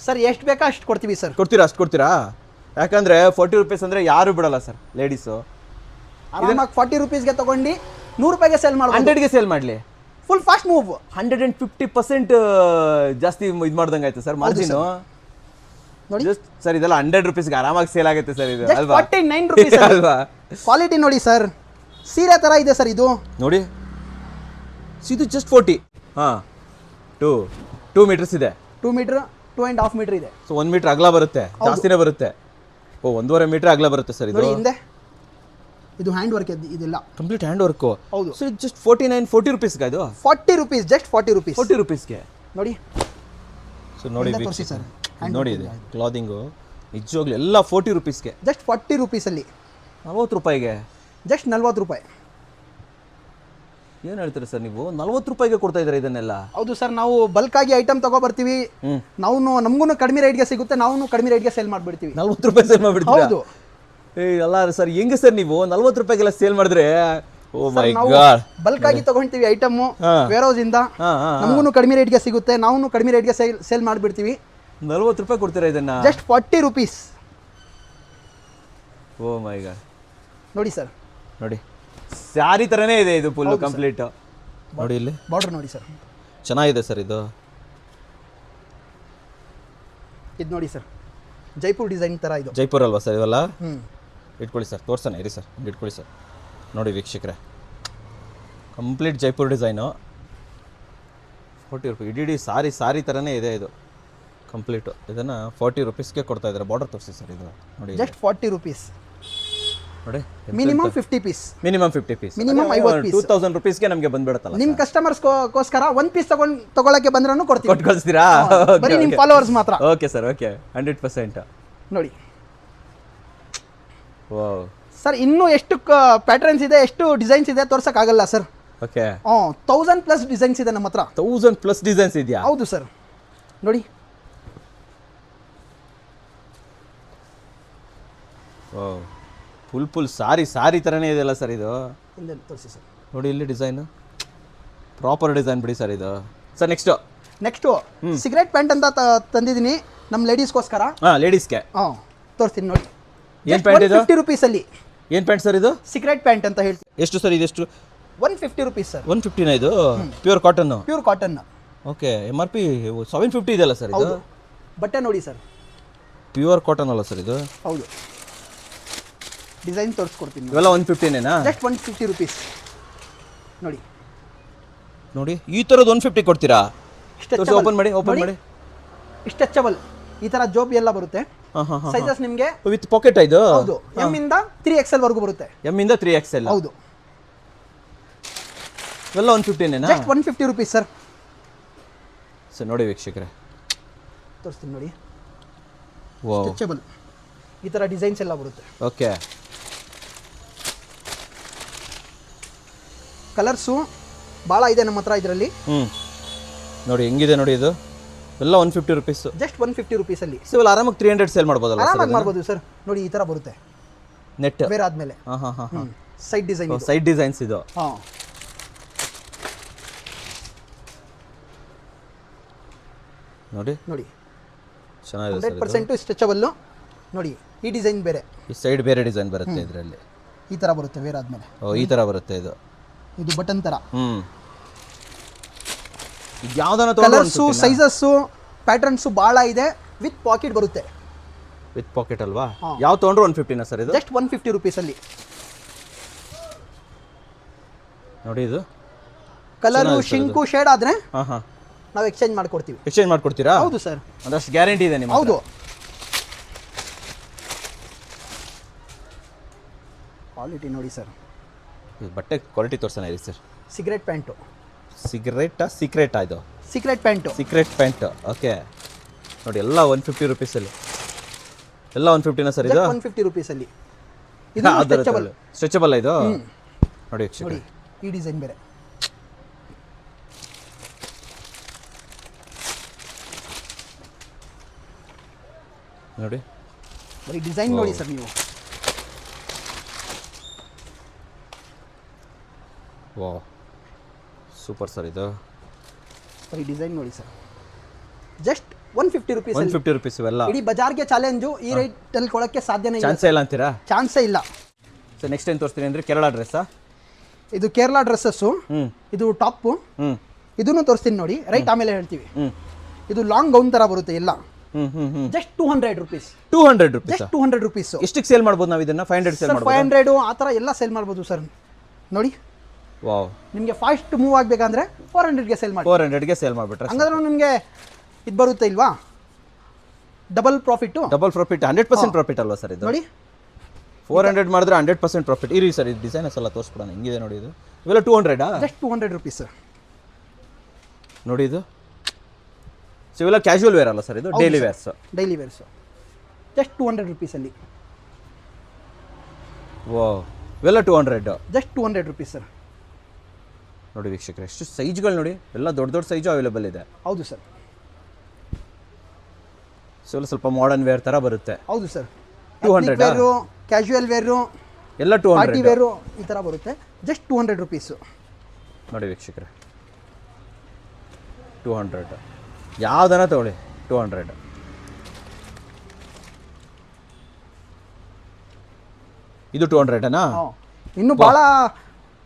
ಸರ್ ಎಷ್ಟು ಬೇಕಾ ಅಷ್ಟು ಕೊಡ್ತೀವಿ ಸರ್. ಕೊಡ್ತೀರಾ? ಅಷ್ಟು ಕೊಡ್ತೀರಾ? ಯಾಕಂದ್ರೆ 40 ರೂಪೀಸ್ ಅಂದರೆ ಯಾರು ಬಿಡಲ್ಲ ಸರ್ ಲೇಡೀಸು. ಆರಾಮಾಗಿ 40 ರೂಪೀಸ್ಗೆ ತಗೊಂಡು 100 ರೂಪಾಯಿಗೆ ಸೇಲ್ ಮಾಡ್ಬೋದು. 100ಗೆ ಸೇಲ್ ಮಾಡಲಿ. Full fast move. 150% ಜಾಸ್ತಿ ಇದು ಮಾಡ್ದಂಗೆ ಆಯ್ತು ಸರ್ ಮಾರ್ಜಿನು. ನೋಡಿ ಸರ್ ಇದೆಲ್ಲ 100 ರೂಪೀಸ್ಗೆ ಆರಾಮಾಗಿ ಸೇಲ್ ಆಗುತ್ತೆ ಸರ್ ಇದು, ಜಸ್ಟ್ ಅಲ್ವಾ? 49 ರೂಪೀಸ್ ಅಲ್ವಾ? ಕ್ವಾಲಿಟಿ ನೋಡಿ ಸರ್, ಸೀರೆ ತರ ಇದೆ ಸರ್ ಇದು. ನೋಡಿ ಇದು ಜಸ್ಟ್ 40. ಹಾಂ 2 ಮೀಟರ್ಸ್ ಇದೆ. 2 ಮೀಟರ್ 2.5 ಮೀಟರ್ ಇದೆ. ಸೊ 1 ಮೀಟರ್ ಅಗಲ ಬರುತ್ತೆ, ಜಾಸ್ತಿನೇ ಬರುತ್ತೆ. 1.5 ಮೀಟರ್ ಅಗಲ ಬರುತ್ತೆ ಸರ್ ಇದು. ನೋಡಿ ಹಿಂದೆ ಇದು ಹ್ಯಾಂಡ್ ವರ್ಕ್ ಇದೆಲ್ಲ ಕಂಪ್ಲೀಟ್ ಹ್ಯಾಂಡ್ ವರ್ಕು. ಹೌದು. ಸೊ ಇದು ಜಸ್ಟ್ 40 ರೂಪೀಸ್ಗೆ ಇದು? 40 ರೂಪೀಸ್, ಜಸ್ಟ್ 40 ರೂಪೀಸ್. 40 ರೂಪೀಸ್ಗೆ ನೋಡಿ. ಸೊ ನೋಡಿ ತೋರಿಸಿ ಸರ್, ನೋಡಿ ಇದೆ ಕ್ಲಾದಿಂಗು ನಿಜವಾಗ್ಲೂ ಎಲ್ಲ 40 ರೂಪೀಸ್ಗೆ. ಜಸ್ಟ್ 40 ರೂಪೀಸಲ್ಲಿ. 40 ರೂಪಾಯಿಗೆ ಜಸ್ಟ್ 40 ರೂಪಾಯಿ. ಏನು ಹೇಳ್ತೀರಾ ಸರ್ ನೀವು? 40 ರೂಪಾಯಿಗೆ ಕೊಡ್ತಾ ಇದ್ದಾರೆ ಇದನ್ನೆಲ್ಲ? ಹೌದು ಸರ್, ನಾವು ಬಲ್ಕ್ ಆಗಿ ಐಟಮ್ ತಗೊಬರ್ತೀವಿ. ನಾವು ನಮಗೂ ಕಡಿಮೆ ರೇಟ್ಗೆ ಸಿಗುತ್ತೆ, ನಾವು ಕಡಿಮೆ ರೇಟ್ಗೆ ಸೇಲ್ ಮಾಡಿಬಿಡ್ತೀವಿ. 40 ರೂಪಾಯಿ ಸೇಲ್ ಮಾಡಿಬಿಡ್ತೀವಿ? ಹೌದು. ಅಲ್ಲ ಸರ್ ಹೆಂಗೆ ಸರ್ ನೀವು 40 ರೂಪಾಯಿಗೆಲ್ಲ ಸೇಲ್ ಮಾಡಿದ್ರೆ? ಓ ಮೈ ಗಾಡ್. ಬಲ್ಕ್ ಆಗಿ ತಗೊಂತೀವಿ ಐಟಮ್ ವೇರ್ ಹೌಸ್ ಇಂದ, ನಮಗೂ ಕಡಿಮೆ ರೇಟ್ಗೆ ಸಿಗುತ್ತೆ, ನಾವು ಕಡಿಮೆ ರೇಟ್ಗೆ ಸೇಲ್ ಮಾಡಿಬಿಡ್ತೀವಿ. 40 ರೂಪಾಯಿ ಕೊಡ್ತೀರಾ ಇದನ್ನ? Just 40 rupees. Oh my God. ನೋಡಿ ಸರ್, ನೋಡಿ ಸ್ಯಾರಿ ಥರನೇ ಇದೆ ಇದು ಫುಲ್ ಕಂಪ್ಲೀಟ್. ನೋಡಿ ಇಲ್ಲಿ ಬಾರ್ಡರ್ ನೋಡಿ ಸರ್, ಚೆನ್ನಾಗಿದೆ ಸರ್ ಇದು. ಇದು ನೋಡಿ ಸರ್, ಜೈಪುರ್ ಡಿಸೈನ್ ಥರ ಇದು. ಜೈಪುರ್ ಅಲ್ವಾ ಸರ್ ಇವೆಲ್ಲ? ಇಟ್ಕೊಳ್ಳಿ ಸರ್, ತೋರ್ಸೋಣ ಇರಿ ಸರ್, ಇಟ್ಕೊಳ್ಳಿ ಸರ್. ನೋಡಿ ವೀಕ್ಷಕರೇ ಕಂಪ್ಲೀಟ್ ಜೈಪುರ್ ಡಿಸೈನು. 40 ರೂಪಾಯಿ ಇಡೀ ಸಾರಿ ಥರನೇ ಇದೆ ಇದು ಕಂಪ್ಲೀಟು. ಇದನ್ನು 40 ರೂಪೀಸ್ಗೆ ಕೊಡ್ತಾ ಇದ್ದಾರೆ. ಬಾರ್ಡರ್ ತೋರಿಸಿ ಸರ್ ಇದು ನೋಡಿ. ಜಸ್ಟ್ 40 ರೂಪೀಸ್ ನೋಡಿ. Minimum 50 piece. Minimum 50 piece. Minimum 50 piece. 2000 ರೂಪೀಸ್ಗೆ ನಮಗೆ ಬಂದ್ಬಿಡುತ್ತಲ್ಲ. ನಿಮ್ಮ ಕಸ್ಟಮರ್ಸ್ಗೋಸ್ಕರ 1 ಪೀಸ್ ತಗೊಳ್ಳಕ್ಕೆ ಬಂದ್ರೂ ಕೊಡ್ತೀವಿ. ಕೊಟ್ಟು ಕಳಿಸ್ತೀರಾ? ಬರೀ ನಿಮ್ಮ ಫಾಲೋವರ್ಸ್ ಮಾತ್ರ. Okay sir, okay 100%. ನೋಡಿ ವಾವ್ ಸರ್, ಇನ್ನೂ ಎಷ್ಟು ಪ್ಯಾಟರ್ನ್ಸ್ ಇದೆ, ಎಷ್ಟು ಡಿಸೈನ್ಸ್ ಇದೆ ತೋರ್ಸಕ್ಕಾಗಲ್ಲ ಸರ್. ಓಕೆ 1000+ ಡಿಸೈನ್ಸ್ ಇದೆ ನಮ್ಮ ಹತ್ರ. 1000+ ಡಿಸೈನ್ಸ್ ಇದೆಯಾ? ಹೌದು ಸರ್. ನೋಡಿ ಫುಲ್ ಸಾರಿ ಥರನೇ ಇದೆಯಲ್ಲ ಸರ್ ಇದು. ಹಿಂದೆ ತೋರಿಸಿ ಸರ್. ನೋಡಿ ಇಲ್ಲಿ ಡಿಸೈನು ಪ್ರಾಪರ್ ಡಿಸೈನ್ ಬಿಡಿ ಸರ್ ಇದು. ಸರ್ ನೆಕ್ಸ್ಟು ಸಿಗರೇಟ್ ಪ್ಯಾಂಟ್ ಅಂತ ತಂದಿದ್ದೀನಿ ನಮ್ಮ ಲೇಡೀಸ್ಗೋಸ್ಕರ. ಹಾಂ, ಲೇಡೀಸ್ಗೆ. ಹಾಂ, ತೋರಿಸ್ತೀನಿ ನೋಡಿ. ಏನು ಪ್ಯಾಂಟ್ ಇದು? 50 ರುಪೀಸಲ್ಲಿ. ಏನು ಪ್ಯಾಂಟ್ ಸರ್ ಇದು? ಸಿಗರೇಟ್ ಪ್ಯಾಂಟ್ ಅಂತ ಹೇಳ್ತೀನಿ. ಎಷ್ಟು ಸರ್ ಇದೆಷ್ಟು? 150 ರುಪೀಸ್ ಸರ್. 150 ಇದು pure cotton? Pure cotton. Okay, MRP 750 ಇದೆಯಲ್ಲ ಸರ್ ಇದು? ಬಟ್ಟೆ ನೋಡಿ ಸರ್, ಪ್ಯೂರ್ ಕಾಟನ್ ಅಲ್ಲ ಸರ್ ಇದು? ಹೌದು. ಡಿಸೈನ್ ತೋರಿಸ್ಕೊಡ್ತೀನಿ. ಇವೆಲ್ಲ 150ನೇನಾ? ಜಸ್ಟ್ 150 ರುಪೀಸ್ ನೋಡಿ. ನೋಡಿ ಈ ಥರದ್ದು 150 ಕೊಡ್ತೀರಾ? ಓಪನ್ ಮಾಡಿ ಸ್ಟ್ರೆಚಬಲ್. ಈ ಥರ ಜೋಬ್ ಎಲ್ಲ ಬರುತ್ತೆ. ಸೈಜಸ್ ನಿಮಗೆ ವಿತ್ ಪಾಕೆಟ್ ಇದು? ಹೌದು. M ಇಂದ 3XL ವರೆಗೂ ಬರುತ್ತೆ. M ಇಂದ 3XL? ಹೌದು. ಇವೆಲ್ಲ 150ನೇನಾ? Just 150 rupees sir. ಸರ್ ನೋಡಿ ವೀಕ್ಷಕರೇ, ತೋರಿಸ್ತೀನಿ ನೋಡಿ. Wow, stretchable. ಈ ಥರ ಡಿಸೈನ್ಸ್ ಎಲ್ಲ ಬರುತ್ತೆ. ಓಕೆ. ಕಲರ್ಸು ಭಾಳ ಇದೆ ನಮ್ಮ ಹತ್ರ ಇದರಲ್ಲಿ. ನೋಡಿ ಹೆಂಗಿದೆ ನೋಡಿ ಇದು. ಎಲ್ಲ 150 ರುಪೀಸ್. ಜಸ್ಟ್ 150 ರುಪೀಸಲ್ಲಿ. ಸೊ ಇವೆಲ್ಲ ಆರಾಮಾಗಿ 300 ಸೇಲ್ ಮಾಡ್ಬೋದಲ್ಲ? ಆರಾಮಾಗಿ ಮಾಡ್ಬೋದು ಸರ್. ನೋಡಿ ಈ ಥರ ಬರುತ್ತೆ ನೆಟ್ ಬೇರೆ ಆದಮೇಲೆ. ಹಾಂ. Side design. ಸೈಡ್ ಡಿಸೈನ್ಸ್ ಇದು. ಹಾಂ, ನೋಡಿ ಚೆನ್ನಾಗಿದೆ ಸರ್. 100% ಸ್ಟ್ರೆಚಬಲ್ಲು. ನೋಡಿ ಈ ಡಿಸೈನ್ ಬೇರೆ, ಈ ಸೈಡ್ ಬೇರೆ ಡಿಸೈನ್ ಬರುತ್ತೆ ಇದರಲ್ಲಿ. ಈ ಥರ ಬರುತ್ತೆ ಬೇರೆ ಆದಮೇಲೆ. ಈ ಥರ ಬರುತ್ತೆ ಇದು. ಇದು ಬಟನ್ ಥರ. ಇದು ಯಾವ್ದಾನ ಕಲರ್ಸು, ಸೈಜಸ್ಸು, ಪ್ಯಾಟರ್ನ್ಸು ಭಾಳ ಇದೆ. ವಿತ್ ಪಾಕೆಟ್ ಬರುತ್ತೆ. ವಿತ್ ಪಾಕೆಟ್ ಅಲ್ವಾ? ಯಾವ ತೊಗೊಂಡ್ರು 150ನಾ ಸರ್ ಇದು? ಜಸ್ಟ್ 150 ರುಪೀಸಲ್ಲಿ. ನೋಡಿ ಇದು ಕಲರು ಶಿಂಕು ಶೇಡ್ ಆದರೆ ಹಾಂ ನಾವು ಎಕ್ಸ್ಚೇಂಜ್ ಮಾಡ್ಕೊಡ್ತೀವಿ. ಎಕ್ಸ್ಚೇಂಜ್ ಮಾಡ್ಕೊಡ್ತೀರಾ? ಹೌದು ಸರ್. ಅದಷ್ಟು ಗ್ಯಾರಂಟಿ ಇದೆ ನಿಮ್ಮ? ಹೌದು. ಕ್ವಾಲಿಟಿ ನೋಡಿ ಸರ್. ಬಟ್ಟೆ ಕ್ವಾಲಿಟಿ ತೋರಿಸೋಣ ಇರಿ ಸರ್. Cigarette pant. ಸೀಕ್ರೆಟಾ ಇದು? Secret pant. Secret pant. Okay, ನೋಡಿ ಎಲ್ಲ 150 ರುಪೀಸಲ್ಲಿ. ಎಲ್ಲ 150ನಾ ಸರ್ ಇದು? 150 ರುಪೀಸಲ್ಲಿ. ಇದು ಸ್ಟ್ರೆಚಬಲ್. ಸ್ಟ್ರೆಚಬಲ್ ಇದು? ನೋಡಿ ನೋಡಿ ಈ ಡಿಸೈನ್ ಬೇರೆ. ನೋಡಿ ಬರೀ ಡಿಸೈನ್ ನೋಡಿ ಸರ್ ನೀವು. ವಾವ್, ಸೂಪರ್ ಸರ್ ಇದು. ಬರೀ ಡಿಸೈನ್ ನೋಡಿ ಸರ್. Just 150 rupees. 150 ರುಪೀಸ್ ಇವೆಲ್ಲ? ಇಡೀ ಬಜಾರ್ಗೆ ಚಾಲೆಂಜು. ಈ ರೇಟಲ್ಲಿ ಕೊಡೋಕ್ಕೆ ಸಾಧ್ಯನೇ ಇಲ್ಲ. ಚಾನ್ಸೇ ಇಲ್ಲ ಅಂತೀರಾ? ಚಾನ್ಸೇ ಇಲ್ಲ. ಸರ್ ನೆಕ್ಸ್ಟ್ ಏನು ತೋರಿಸ್ತೀನಿ ಅಂದರೆ ಕೇರಳ ಡ್ರೆಸ್ಸಾ? ಇದು ಕೇರಳ ಡ್ರೆಸ್ಸಸ್ಸು. ಇದು ಟಾಪು. ಇದನ್ನು ತೋರಿಸ್ತೀನಿ ನೋಡಿ, ರೈಟ್ ಆಮೇಲೆ ಹೇಳ್ತೀವಿ. ಇದು ಲಾಂಗ್ ಗೌನ್ ಥರ ಬರುತ್ತೆ ಎಲ್ಲ. Just 200 rupees. 200 rupees? Just 200 rupees. ಎಷ್ಟಕ್ಕೆ ಸೇಲ್ ಮಾಡ್ಬೋದು ನಾವು ಇದನ್ನು? 500 ಸೇಲ್ ಮಾಡ್ಬೋದು? 500 ಆ ಥರ ಎಲ್ಲ ಸೇಲ್ ಮಾಡ್ಬೋದು ಸರ್. ನೋಡಿ ವಾವ್, ನಿಮಗೆ ಫಾಸ್ಟ್ ಮೂವ್ ಆಗಬೇಕಂದ್ರೆ 400ಗೆ ಸೇಲ್ ಮಾಡಿ. 400ಗೆ ಸೇಲ್ ಮಾಡಿಬಿಟ್ರೆ ಹಂಗಾದ್ರೆ ನಿಮಗೆ ಇದು ಬರುತ್ತೆ ಇಲ್ವಾ, double profit. Double profit, 100% profit ಅಲ್ವಾ ಸರ್ ಇದು? ನೋಡಿ 400 ಮಾಡಿದ್ರೆ 100% ಪ್ರಾಫಿಟ್. ಇರಿ ಸರ್, ಇದು ಡಿಸೈನಸ್ ಎಲ್ಲ ತೋರಿಸ್ಬಿಡೋಣ. ಹೆಂಗಿದೆ ನೋಡಿ ಇದು. ಇವೆಲ್ಲ 200? Just 200 rupees sir. ನೋಡಿ ಇದು. ಸೊ ಇವೆಲ್ಲ ಕ್ಯಾಶುವಲ್ ವೇರ್ ಅಲ್ಲ ಸರ್ ಇದು? Daily wares? Daily wears. Just 200 ರುಪೀಸಲ್ಲಿ. ಓ, ಇವೆಲ್ಲ 200? Just 200 rupees sir. ನೋಡಿ ವೀಕ್ಷಕರೇ, ಎಷ್ಟು ಸೈಜ್ಗಳು ನೋಡಿ, ಎಲ್ಲ ದೊಡ್ಡ ಸೈಜು ಅವೈಲೇಬಲ್ ಇದೆ. ಹೌದು ಸರ್. ಸೊ ಎಲ್ಲ ಸ್ವಲ್ಪ ಮಾಡರ್ನ್ ವೇರ್ ಥರ ಬರುತ್ತೆ. ಹೌದು ಸರ್. 200? ವೇರು, ಕ್ಯಾಶುವಲ್ ವೇರು, ಎಲ್ಲ 200? ಪಾರ್ಟಿ ವೇರು ಈ ಥರ ಬರುತ್ತೆ. Just 200 rupees. ನೋಡಿ ವೀಕ್ಷಕರೇ, 200 ಯಾವುದನ್ನ ತಗೊಳ್ಳಿ, 200. ಇದು 200ನಾ? ಇನ್ನು ಭಾಳ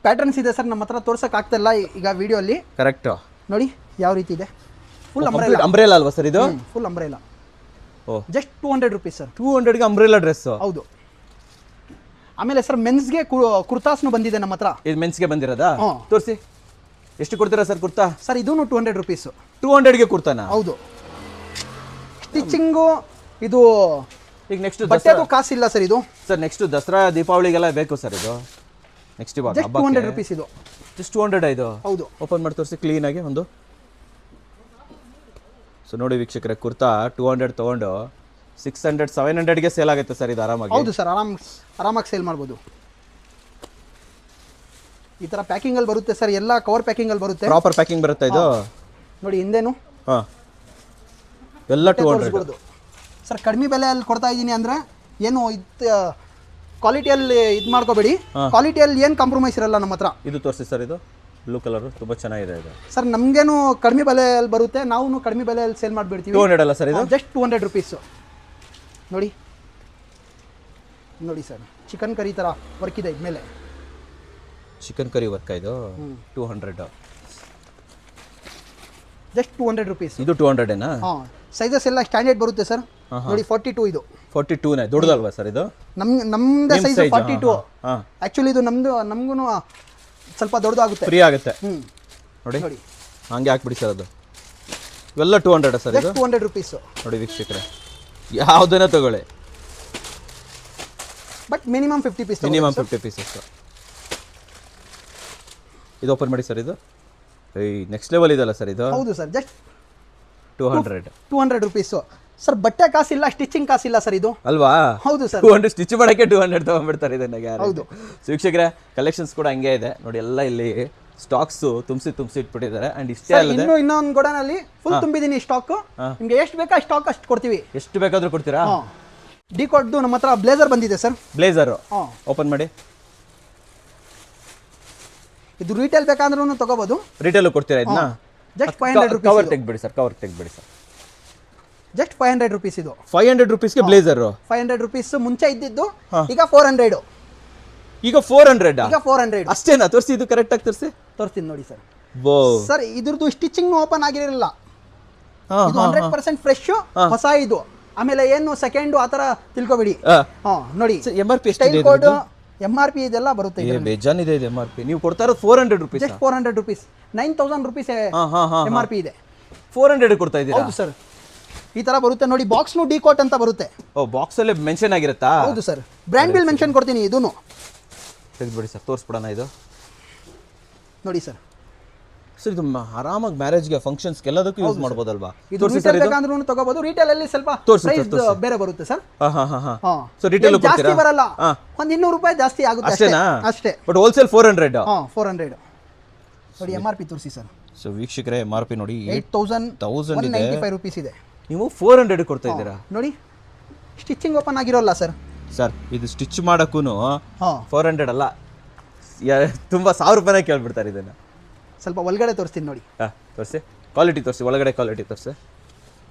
ಪ್ಯಾಟರ್ನ್ಸ್ ಇದೆ ಸರ್ ನಮ್ಮ ಹತ್ರ, ತೋರ್ಸಕ್ಕೆ ಆಗ್ತಿಲ್ಲ ಈಗ ವಿಡಿಯೋಲಿ. ಕರೆಕ್ಟ್. ನೋಡಿ ಯಾವ ರೀತಿ ಇದೆ. ಫುಲ್ ಅಂಬ್ರೆಲಾ ಅಲ್ವಾ ಸರ್ ಇದು? Full umbrella. Oh, just 200 rupees sir. 200ಗೆ ಅಂಬ್ರೆಲಾ ಡ್ರೆಸ್? ಹೌದು. ಆಮೇಲೆ ಸರ್ ಮೆನ್ಸ್ಗೆ ಕುರ್ತಾಸ್ನು ಬಂದಿದೆ ನಮ್ಮ ಹತ್ರ. ಇದು ಮೆನ್ಸ್ಗೆ ಬಂದಿರೋದಾ? ತೋರಿಸಿ, ಎಷ್ಟು ಕೊಡ್ತೀರಾ ಸರ್ ಕುರ್ತಾ? ಸರ್ ಇದೂ 200 ರುಪೀಸು. 200ಗೆ ಕುರ್ತಾನಾ? ಹೌದು. ಸ್ಟಿಚಿಂಗು ಇದು. ಈಗ ನೆಕ್ಸ್ಟ್ ಬಟ್ಟೆದು ಕಾಸಿಲ್ಲ ಸರ್ ಇದು. ಸರ್ ನೆಕ್ಸ್ಟ್ ದಸರಾ ದೀಪಾವಳಿಗೆಲ್ಲ ಬೇಕು ಸರ್ ಇದು. ನೆಕ್ಸ್ಟ್ ಇವಾಗ 200 ರುಪೀಸ್ ಇದು. ಜಸ್ಟ್ 200 ಇದು? ಹೌದು. ಓಪನ್ ಮಾಡಿ ತೋರಿಸಿ ಕ್ಲೀನಾಗಿ ಒಂದು. ಸೊ ನೋಡಿ ವೀಕ್ಷಕರೇ, ಕುರ್ತಾ 200 ತೊಗೊಂಡು 600 700ಗೆ ಸೇಲ್ ಆಗುತ್ತೆ ಸರ್ ಇದು ಆರಾಮಾಗಿ. ಹೌದು ಸರ್, ಆರಾಮಾಗಿ ಸೇಲ್ ಮಾಡ್ಬೋದು. ಈ ಥರ ಪ್ಯಾಕಿಂಗಲ್ಲಿ ಬರುತ್ತೆ ಸರ್, ಎಲ್ಲ ಕವರ್ ಪ್ಯಾಕಿಂಗಲ್ಲಿ ಬರುತ್ತೆ. ಪ್ರಾಪರ್ ಪ್ಯಾಕಿಂಗ್ ಬರುತ್ತೆ ಇದು. ನೋಡಿ ಹಿಂದೇನು. ಹಾಂ, ಎಲ್ಲ 200 ಸರ್. ಕಡಿಮೆ ಬೆಲೆಯಲ್ಲಿ ಕೊಡ್ತಾ ಇದ್ದೀನಿ ಅಂದರೆ ಏನು ಕ್ವಾಲಿಟಿಯಲ್ಲಿ ಇದು ಮಾಡ್ಕೋಬೇಡಿ, ಕ್ವಾಲಿಟಿಯಲ್ಲಿ ಏನು ಕಾಂಪ್ರಮೈಸ್ ಇರಲ್ಲ ನಮ್ಮ ಹತ್ರ. ಇದು ತೋರಿಸಿ ಸರ್, ಇದು ಬ್ಲೂ ಕಲರು ತುಂಬ ಚೆನ್ನಾಗಿದೆ ಇದು. ಸರ್ ನಮಗೇನು ಕಡಿಮೆ ಬೆಲೆಯಲ್ಲಿ ಬರುತ್ತೆ, ನಾವು ಕಡಿಮೆ ಬೆಲೆಯಲ್ಲಿ ಸೇಲ್ ಮಾಡಿಬಿಡ್ತೀವಿ. 200 ಅಲ್ಲ ಸರ್ ಇದು? Just 200 rupees. ನೋಡಿ ನೋಡಿ ಸರ್, ಚಿಕನ್ ಕರಿ ಥರ ವರ್ಕ್ ಇದೆ ಇದ್ಮೇಲೆ. ಚಿಕನ್ ಕರಿ ವರ್ಕ್ ಇದು 200. Just 200 rupees. ಇದು 200 ಏನಾ? ಹಾಂ, ಸೈಜಸ್ ಎಲ್ಲ ಸ್ಟ್ಯಾಂಡರ್ಡ್ ಬರುತ್ತೆ ಸರ್. ನೋಡಿ 42 ಇದು. 42ನೇ ದೊಡ್ಡದಲ್ವಾ ಸರ್ ಇದು? ನಮ್ಮದೇ ಸೈಜ್ 42. ಆ್ಯಕ್ಚುಲಿ ಇದು ನಮಗೂ ಸ್ವಲ್ಪ ದೊಡ್ಡದಾಗುತ್ತೆ, ಫ್ರೀ ಆಗುತ್ತೆ. ನೋಡಿ ನೋಡಿ ಹಂಗೆ ಹಾಕ್ಬಿಡಿ ಸರ್. ಅದು ಇವೆಲ್ಲ 200 ಸರ್ ಇದು? 200 ರುಪೀಸು. ನೋಡಿ ವೀಕ್ಷಕರೇ, ಯಾವುದನ್ನ ತಗೊಳ್ಳಿ, but minimum 50 piece. Minimum 50 pieces. ಇದು ಓಪನ್ ಮಾಡಿ ಸರ್. ಇದು ನೆಕ್ಸ್ಟ್ ಲೆವೆಲ್ ಇದೆಲ್ಲ ಸರ್ ಇದು? ಹೌದು ಸರ್, ಜಸ್ಟ್ 200 ರುಪೀಸು. ಸರ್ ಬಟ್ಟೆ ಕಾಸಿಲ್ಲ, ಸ್ಟಿಚಿಂಗ್ ಕಾಸಿಲ್ಲ ಸರ್ ಇದು, ಅಲ್ವಾ? ಹೌದು ಸರ್. 200 ಸ್ಟಿಚ್ ಮಾಡೋಕ್ಕೆ 200 ತಗೊಂಡ್ಬಿಡ್ತಾರೆ ಇದನ್ನ. ಹೌದು. ಸೊ ವೀಕ್ಷಕರೇ, ಕಲೆಕ್ಷನ್ಸ್ ಕೂಡ ಹಂಗೆ ಇದೆ ನೋಡಿ. ಎಲ್ಲ ಇಲ್ಲಿ ಸ್ಟಾಕ್ಸು ತುಂಬಿಸಿ ಇಟ್ಬಿಟ್ಟಿದ್ದಾರೆ. ಅಂಡ್ ಇಷ್ಟೇ ಅಲ್ಲದೆ ಇನ್ನೊಂದು ಗೋಡನಲ್ಲಿ ಫುಲ್ ತುಂಬಿದ್ದೀನಿ ಸ್ಟಾಕ್. ನಿಮ್ಗೆ ಎಷ್ಟು ಬೇಕಾ ಸ್ಟಾಕ್ ಅಷ್ಟು ಕೊಡ್ತೀವಿ. ಎಷ್ಟು ಬೇಕಾದ್ರೂ ಕೊಡ್ತೀರಾ? ಡಿ ಕೋಡ್ದು ನಮ್ಮ ಹತ್ರ ಬ್ಲೇಸರ್ ಬಂದಿದೆ ಸರ್. ಬ್ಲೇಸರ್ ಓಪನ್ ಮಾಡಿ. ಇದು ರಿಟೇಲ್ ಬೇಕಾದ್ರೂ ತಗೋಬಹುದು. ರಿಟೇಲ್ ಕೊಡ್ತೀರಾ ಇದನ್ನ? Just 500 rupees. ಕವರ್ ತೆಗ್ಬಿಡಿ ಸರ್, ಕವರ್ ತೆಗ್ಬಿಡಿ ಸರ್. ಜಸ್ಟ್ 500 ರುಪೀಸ್ ಇದು. 500 ರುಪೀಸ್ಗೆ ಬ್ಲೇಸರ್. 500 ರುಪೀಸ್ ಮುಂಚೆ ಇದ್ದಿದ್ದು ಈಗ 400. ಈಗ 400? ಈಗ 400 ಅಷ್ಟೇನಾ? ತೋರಿಸಿ, ಇದು ಕರೆಕ್ಟ್ ಆಗಿ ತೋರಿಸಿ. ತೋರಿಸ್ತೀನಿ ನೋಡಿ ಸರ್. ಸರ್ ಇದ್ರದ್ದು ಸ್ಟಿಚಿಂಗ್ ಓಪನ್ ಆಗಿರಲಿಲ್ಲ, ಇದು 100% ಫ್ರೆಶ್ ಹೊಸ ಇದು. ಆಮೇಲೆ ಏನು ಸೆಕೆಂಡ್ ಆ ಥರ ತಿಳ್ಕೊಬೇಡಿ. ನೋಡಿ MRP ಸ್ಟೈಲ್ ಕೋಡ್ MRP ಇದೆಲ್ಲ ಬರುತ್ತೆ. ಬೇಜಾನಿದೆ ಇದು MRP. ನೀವು ಕೊಡ್ತಾ ಇರೋದು 400 rupees. Just 400 rupees. 9000 rupees MRP ಇದೆ. 400 ಕೊಡ್ತಾ ಇದ್ದೀರಾ? ಹೌದು ಸರ್. ಈ ತರ ಬರುತ್ತೆ ನೋಡಿ. ಬಾಕ್ಸ್ನು ಡಿ ಕೋಟ್ ಅಂತ ಬರುತ್ತೆ. ಓ, ಬಾಕ್ಸ್ ಅಲ್ಲೇ ಮೆನ್ಷನ್ ಆಗಿರುತ್ತಾ? ಹೌದು ಸರ್. ಬ್ರ್ಯಾಂಡ್ ಬಿಲ್ ಮೆನ್ಷನ್ ಕೊಡ್ತೀನಿ. ಇದನ್ನು ತೆಗೆದ್ಬಿಡಿ ಸರ್, ತೋರಿಸ್ಬಿಡೋಣ. ಇದು ನೋಡಿ ಸರ್. ಸರ್ ಇದು ಆರಾಮಾಗಿ ಮ್ಯಾರೇಜ್ಗೆ, ಫಂಕ್ಷನ್ಸ್ಗೆ ಎಲ್ಲದಕ್ಕೂ ಯೂಸ್ ಮಾಡ್ಬೋದಲ್ವಾ? ಇದು ರಿಟೇಲ್ ಬೇಕಂದ್ರೂ ತಗೋಬಹುದು. ರಿಟೇಲ್ ಅಲ್ಲಿ ಸ್ವಲ್ಪ ಪ್ರೈಸ್ ಬೇರೆ ಬರುತ್ತೆ ಸರ್. ಸೊ ರಿಟೇಲ್ ಜಾಸ್ತಿ ಬರಲ್ಲ, ಒಂದು 200 ರೂಪಾಯಿ ಜಾಸ್ತಿ ಆಗುತ್ತೆ ಅಷ್ಟೇನಾ? ಅಷ್ಟೇ. But wholesale 400. 400 ನೋಡಿ. MRP ತೋರಿಸಿ ಸರ್. ಸೊ ವೀಕ್ಷಕರೇ, MRP ನೋಡಿ 8195 ರುಪೀಸ್ ಇದೆ. ನೀವು 400 ಕೊಡ್ತಾ ಇದ್ದೀರಾ ನೋಡಿ. ಸ್ಟಿಚಿಂಗ್ ಓಪನ್ ಆಗಿರೋಲ್ಲ ಸರ್. ಸರ್ ಇದು ಸ್ಟಿಚ್ ಮಾಡೋಕ್ಕೂ 400 ಅಲ್ಲ, ತುಂಬ 1000 ರೂಪಾಯಿನೇ ಕೇಳ್ಬಿಡ್ತಾರೆ ಇದನ್ನು. ಸ್ವಲ್ಪ ಒಳಗಡೆ ತೋರಿಸ್ತೀನಿ ನೋಡಿ. ತೋರಿಸಿ, ಕ್ವಾಲಿಟಿ ತೋರಿಸಿ, ಒಳಗಡೆ ಕ್ವಾಲಿಟಿ ತೋರಿಸಿ.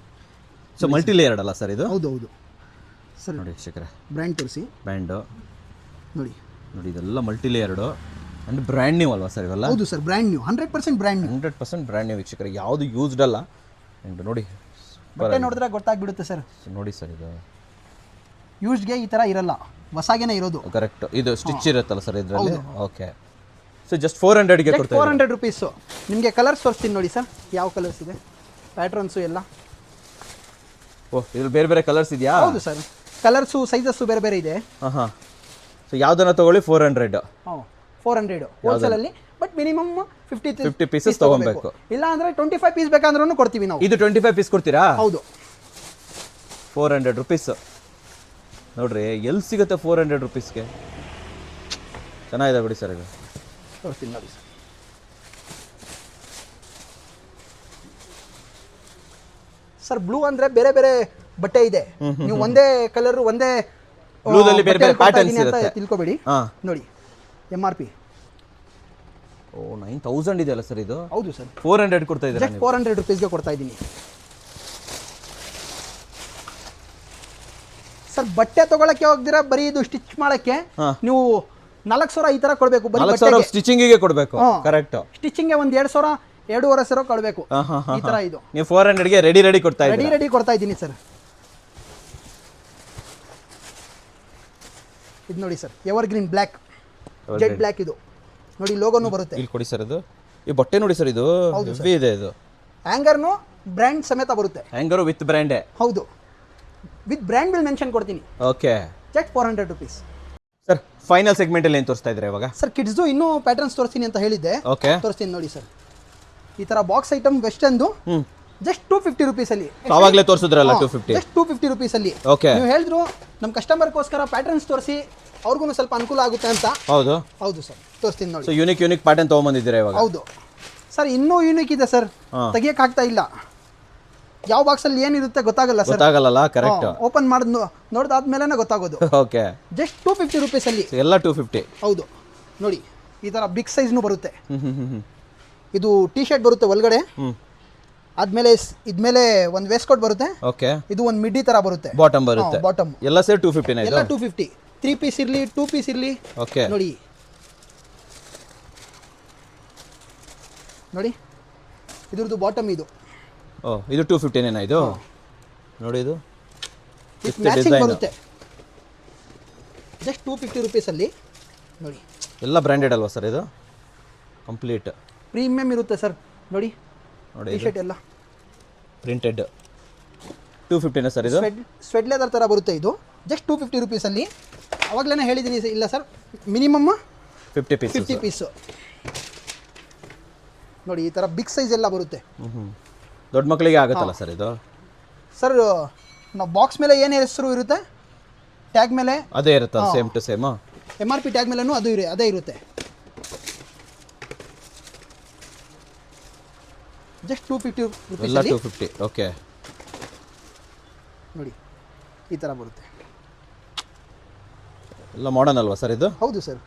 ಸೊ ಮಲ್ಟಿ ಲೇಯರ್ಡ್ ಅಲ್ಲ ಸರ್ ಇದು? ಹೌದು ಹೌದು ಸರ್. ನೋಡಿ ವೀಕ್ಷಕರೇ, ಬ್ರ್ಯಾಂಡ್ ತೋರಿಸಿ. ಬ್ರ್ಯಾಂಡು ನೋಡಿ ನೋಡಿ, ಇದೆಲ್ಲ ಮಲ್ಟಿ ಲೇಯರ್ಡು ಅಂಡ್ ಬ್ರ್ಯಾಂಡ್ ನ್ಯೂ ಅಲ್ವಾ ಸರ್ ಇವೆಲ್ಲ? ಹೌದು sir, brand new. 100% brand new. 100% brand new ವೀಕ್ಷಕರೇ, ಯಾವುದು ಯೂಸ್ಡ್ ಅಲ್ಲ. ಅಂಡ್ ನೋಡಿ, ಬಟ್ಟೆ ನೋಡಿದ್ರೆ ಗೊತ್ತಾಗ್ಬಿಡುತ್ತೆ ಸರ್. ನೋಡಿ ಸರ್, ಇದು ಯೂಸ್ಡ್ಗೆ ಈ ಥರ ಇರಲ್ಲ, ಹೊಸಾಗೇನೆ ಇರೋದು. ಕರೆಕ್ಟ್. ಇದು ಸ್ಟಿಚ್ ಇರುತ್ತಲ್ಲ ಸರ್ ಇದರಲ್ಲಿ? ಓಕೆ. ಸೊ ಜಸ್ಟ್ 400ಗೆ ಕೊಡ್ತಾರೆ. 400 ರುಪೀಸು. ನಿಮಗೆ ಕಲರ್ಸ್ ತೋರಿಸ್ತೀನಿ ನೋಡಿ ಸರ್, ಯಾವ ಕಲರ್ಸ್ ಇದೆ, ಪ್ಯಾಟ್ರನ್ಸು ಎಲ್ಲ. ಓಹ್, ಇದ್ರಲ್ಲಿ ಬೇರೆ ಬೇರೆ ಕಲರ್ಸ್ ಇದೆಯಾ? ಹೌದು ಸರ್, ಕಲರ್ಸು ಸೈಜಸ್ಸು ಬೇರೆ ಬೇರೆ ಇದೆ. ಹಾಂ. ಸೊ ಯಾವುದನ್ನ ತಗೊಳ್ಳಿ 400. 400 ಹೋಲ್ಸೇಲಲ್ಲಿ. ಬಟ್ ಮಿನಿಮಮ್ 50 ಪೀಸಸ್ ತಗೊಬೇಕು. ಇಲ್ಲ ಅಂದ್ರೆ 25 ಪೀಸ್ ಬೇಕಂದ್ರೂ ಕೊಡ್ತೀವಿ ನಾವು. ಇದು 25 ಪೀಸ್ ಕೊಡ್ತೀರಾ? ಹೌದು. 400 ರುಪೀಸ್ ನೋಡ್ರಿ, ಎಲ್ಲಿ ಸಿಗುತ್ತೆ 400 ರುಪೀಸ್ಗೆ? ಚೆನ್ನಾಗಿದೆ ಬಿಡಿ ಸರ್. ಇದು ತೋರಿಸ್ತೀನಿ ನೋಡಿ ಸರ್. ಸರ್ ಬ್ಲೂ ಅಂದ್ರೆ ಬೇರೆ ಬೇರೆ ಬಟ್ಟೆ ಇದೆ. ನೀವು ಒಂದೇ ಕಲರ್ ಒಂದೇ ಬ್ಲೂದಲ್ಲಿ ಬೇರೆ ಬೇರೆ ಪ್ಯಾಟರ್ನ್ಸ್ ಇರುತ್ತೆ, ತಿಳ್ಕೊಬೇಡಿ. ನೋಡಿ MRP. ಓ, 9000 ಇದೆಯಲ್ಲ ಸರ್ ಇದು? ಹೌದು ಸರ್. 400 ಕೊಡ್ತಾ ಇದ್ದೀರಾ? ಜಸ್ಟ್ 400 ರುಪೀಸ್ಗೆ ಕೊಡ್ತಾ ಇದ್ದೀನಿ ಸರ್. ಬಟ್ಟೆ ತಗೊಳಕ್ಕೆ ಹೋಗ್ದಿರಾ, ಬರೀ ಇದು ಸ್ಟಿಚ್ ಮಾಡಕ್ಕೆ ನೀವು 4000 ಈ ತರ ಕೊಡಬೇಕು. 4000 ಸ್ಟಿಚಿಂಗಿಗೆ ಕೊಡಬೇಕು. ಕರೆಕ್ಟ್. ಸ್ಟಿಚಿಂಗ್ಗೆ ಒಂದು 2000 2500 ಕೊಡಬೇಕು. ಈ ತರ ಇದು ನೀವು 400ಗೆ ರೆಡಿ ಕೊಡ್ತಾ ಇದ್ದೀರಾ? ರೆಡಿ ಕೊಡ್ತಾ ಇದ್ದೀನಿ ಸರ್. ಇದು ನೋಡಿ sir, ever green black, jet black. ಇದು ನೋಡಿ, ಲೋಗೋನು ಬರುತ್ತೆ. ಇಲ್ಲಿ ಕೊಡಿ ಸರ್. ಇದು ಈ ಬಟ್ಟೆ ನೋಡಿ ಸರ್, ಇದು ಹೆವಿ ಇದೆ. ಇದು ಹ್ಯಾಂಗರ್ನು ಬ್ರ್ಯಾಂಡ್ ಸಮೇತ ಬರುತ್ತೆ. ಹ್ಯಾಂಗರು ವಿತ್ ಬ್ರ್ಯಾಂಡೇ? ಹೌದು, ವಿತ್ ಬ್ರ್ಯಾಂಡ್ ಬಿಲ್ ಮೆನ್ಷನ್ ಕೊಡ್ತೀನಿ. Okay. Just 400 rupees sir. Final segment ಅಲ್ಲಿ ಏನು ತೋರಿಸ್ತಾ ಇದ್ದೀರಾ ಇವಾಗ? ಸರ್ ಕಿಡ್ಸ್ದು ಇನ್ನೂ ಪ್ಯಾಟರ್ನ್ಸ್ ತೋರಿಸ್ತೀನಿ ಅಂತ ಹೇಳಿದ್ದೆ. ಓಕೆ, ತೋರಿಸ್ತೀನಿ ನೋಡಿ ಸರ್. ಈ ತರ ಬಾಕ್ಸ್ ಐಟಮ್ ವೆಸ್ಟರ್ನ್ದು ಜಸ್ಟ್ 250 ರುಪೀಸ್ ಅಲ್ಲಿ. ಆವಾಗಲೇ ತೋರಿಸಿದ್ರಲ್ಲ 250. ಜಸ್ಟ್ 250 ರುಪೀಸ್ ಅಲ್ಲಿ. ಓಕೆ. ನೀವು ಹೇಳಿದ್ರು ನಮ್ಮ ಕಸ್ಟಮರ್ಗೋಸ್ಕರ ಪ್ಯಾಟರ್ನ್ಸ್ ತೋರಿಸಿ, ಅವ್ರಿಗೂ ಸ್ವಲ್ಪ ಅನುಕೂಲ ಆಗುತ್ತೆ ಅಂತ. ಹೌದು ಹೌದು ಸರ್, ತೋರಿಸ್ತೀನಿ ನೋಡಿ. ಸೊ ಯೂನಿಕ್ ಪ್ಯಾಟರ್ನ್ ತೊಗೊಂಬಂದಿದ್ದೀರಾ ಇವಾಗ? ಹೌದು ಸರ್, ಇನ್ನೂ ಯೂನಿಕ್ ಇದೆ ಸರ್, ತೆಗಿಯಕ್ಕೆ ಆಗ್ತಾ ಇಲ್ಲ. ಯಾವ ಬಾಕ್ಸಲ್ಲಿ ಏನಿರುತ್ತೆ ಗೊತ್ತಾಗಲ್ಲ ಸರ್. ಗೊತ್ತಾಗಲ್ಲ, ಕರೆಕ್ಟ್. ಓಪನ್ ಮಾಡಿ ನೋಡಿದಾದ್ಮೇಲೆ ಗೊತ್ತಾಗೋದು. ಓಕೆ, ಜಸ್ಟ್ 250 ರುಪೀಸಲ್ಲಿ ಎಲ್ಲ 250. ಹೌದು ನೋಡಿ, ಈ ಥರ ಬಿಗ್ ಸೈಜ್ನು ಬರುತ್ತೆ. ಹ್ಮ್. ಇದು ಟಿ ಶರ್ಟ್ ಬರುತ್ತೆ ಒಳಗಡೆ, ಆದ್ಮೇಲೆ ಇದ್ಮೇಲೆ ಒಂದು ವೇಸ್ಟ್ ಕೋಟ್ ಬರುತ್ತೆ. ಓಕೆ, ಇದು ಒಂದು ಮಿಡ್ಡಿ ತರ ಬರುತ್ತೆ, ಬಾಟಮ್ ಬರುತ್ತೆ. ಬಾಟಮ್ ಎಲ್ಲ ಸೇರಿ 250 ಎಲ್ಲ 250. 3 ಪೀಸ್ ಇರಲಿ 2 ಪೀಸ್ ಇರಲಿ. ಓಕೆ, ನೋಡಿ ನೋಡಿ ಇದ್ರದ್ದು ಬಾಟಮ್ ಇದು. ಇದು 250 ಇದು. ನೋಡಿ ಇದು ಮ್ಯಾಚಿಂಗ್ ಬರುತ್ತೆ. ಜಸ್ಟ್ 250 ರುಪೀಸಲ್ಲಿ ನೋಡಿ. ಎಲ್ಲ ಬ್ರ್ಯಾಂಡೆಡ್ ಅಲ್ವಾ ಸರ್ ಇದು? ಕಂಪ್ಲೀಟ್ ಪ್ರೀಮಿಯಂ ಇರುತ್ತೆ ಸರ್. ನೋಡಿ ಟಿ ಶರ್ಟ್ ಎಲ್ಲ ಪ್ರಿಂಟೆಡ್ 250 ಸರ್ ಇದು. ಸ್ವೆಡ್ ಲೆದರ್ ಥರ ಬರುತ್ತೆ ಇದು. ಜಸ್ಟ್ 250 ರುಪೀಸಲ್ಲಿ. ಅವಾಗಲೇ ಹೇಳಿದ್ದೀನಿ ಇಲ್ಲ ಸರ್, ಮಿನಿಮಮ್ 50 ಪೀಸು. ನೋಡಿ ಈ ಥರ ಬಿಗ್ ಸೈಜ್ ಎಲ್ಲ ಬರುತ್ತೆ. ದೊಡ್ಡ ಮಕ್ಕಳಿಗೆ ಆಗುತ್ತಲ್ಲ ಸರ್ ಇದು? ಸರ್ ನಾವು ಬಾಕ್ಸ್ ಮೇಲೆ ಏನು ಹೆಸರು ಇರುತ್ತೆ, ಟ್ಯಾಗ್ ಮೇಲೆ ಅದೇ ಇರುತ್ತೆ, same to same. MRP tag ಮೇಲೂ ಅದೇ ಇರುತ್ತೆ. ಜಸ್ಟ್ 250 ಎಲ್ಲ ರುಪೀಸಲ್ಲಿ 250. ಓಕೆ, ನೋಡಿ ಈ ಥರ ಬರುತ್ತೆ. ಎಲ್ಲ ಮಾಡರ್ನ್ ಅಲ್ವಾ ಸರ್ ಇದು? ಹೌದು ಸರ್.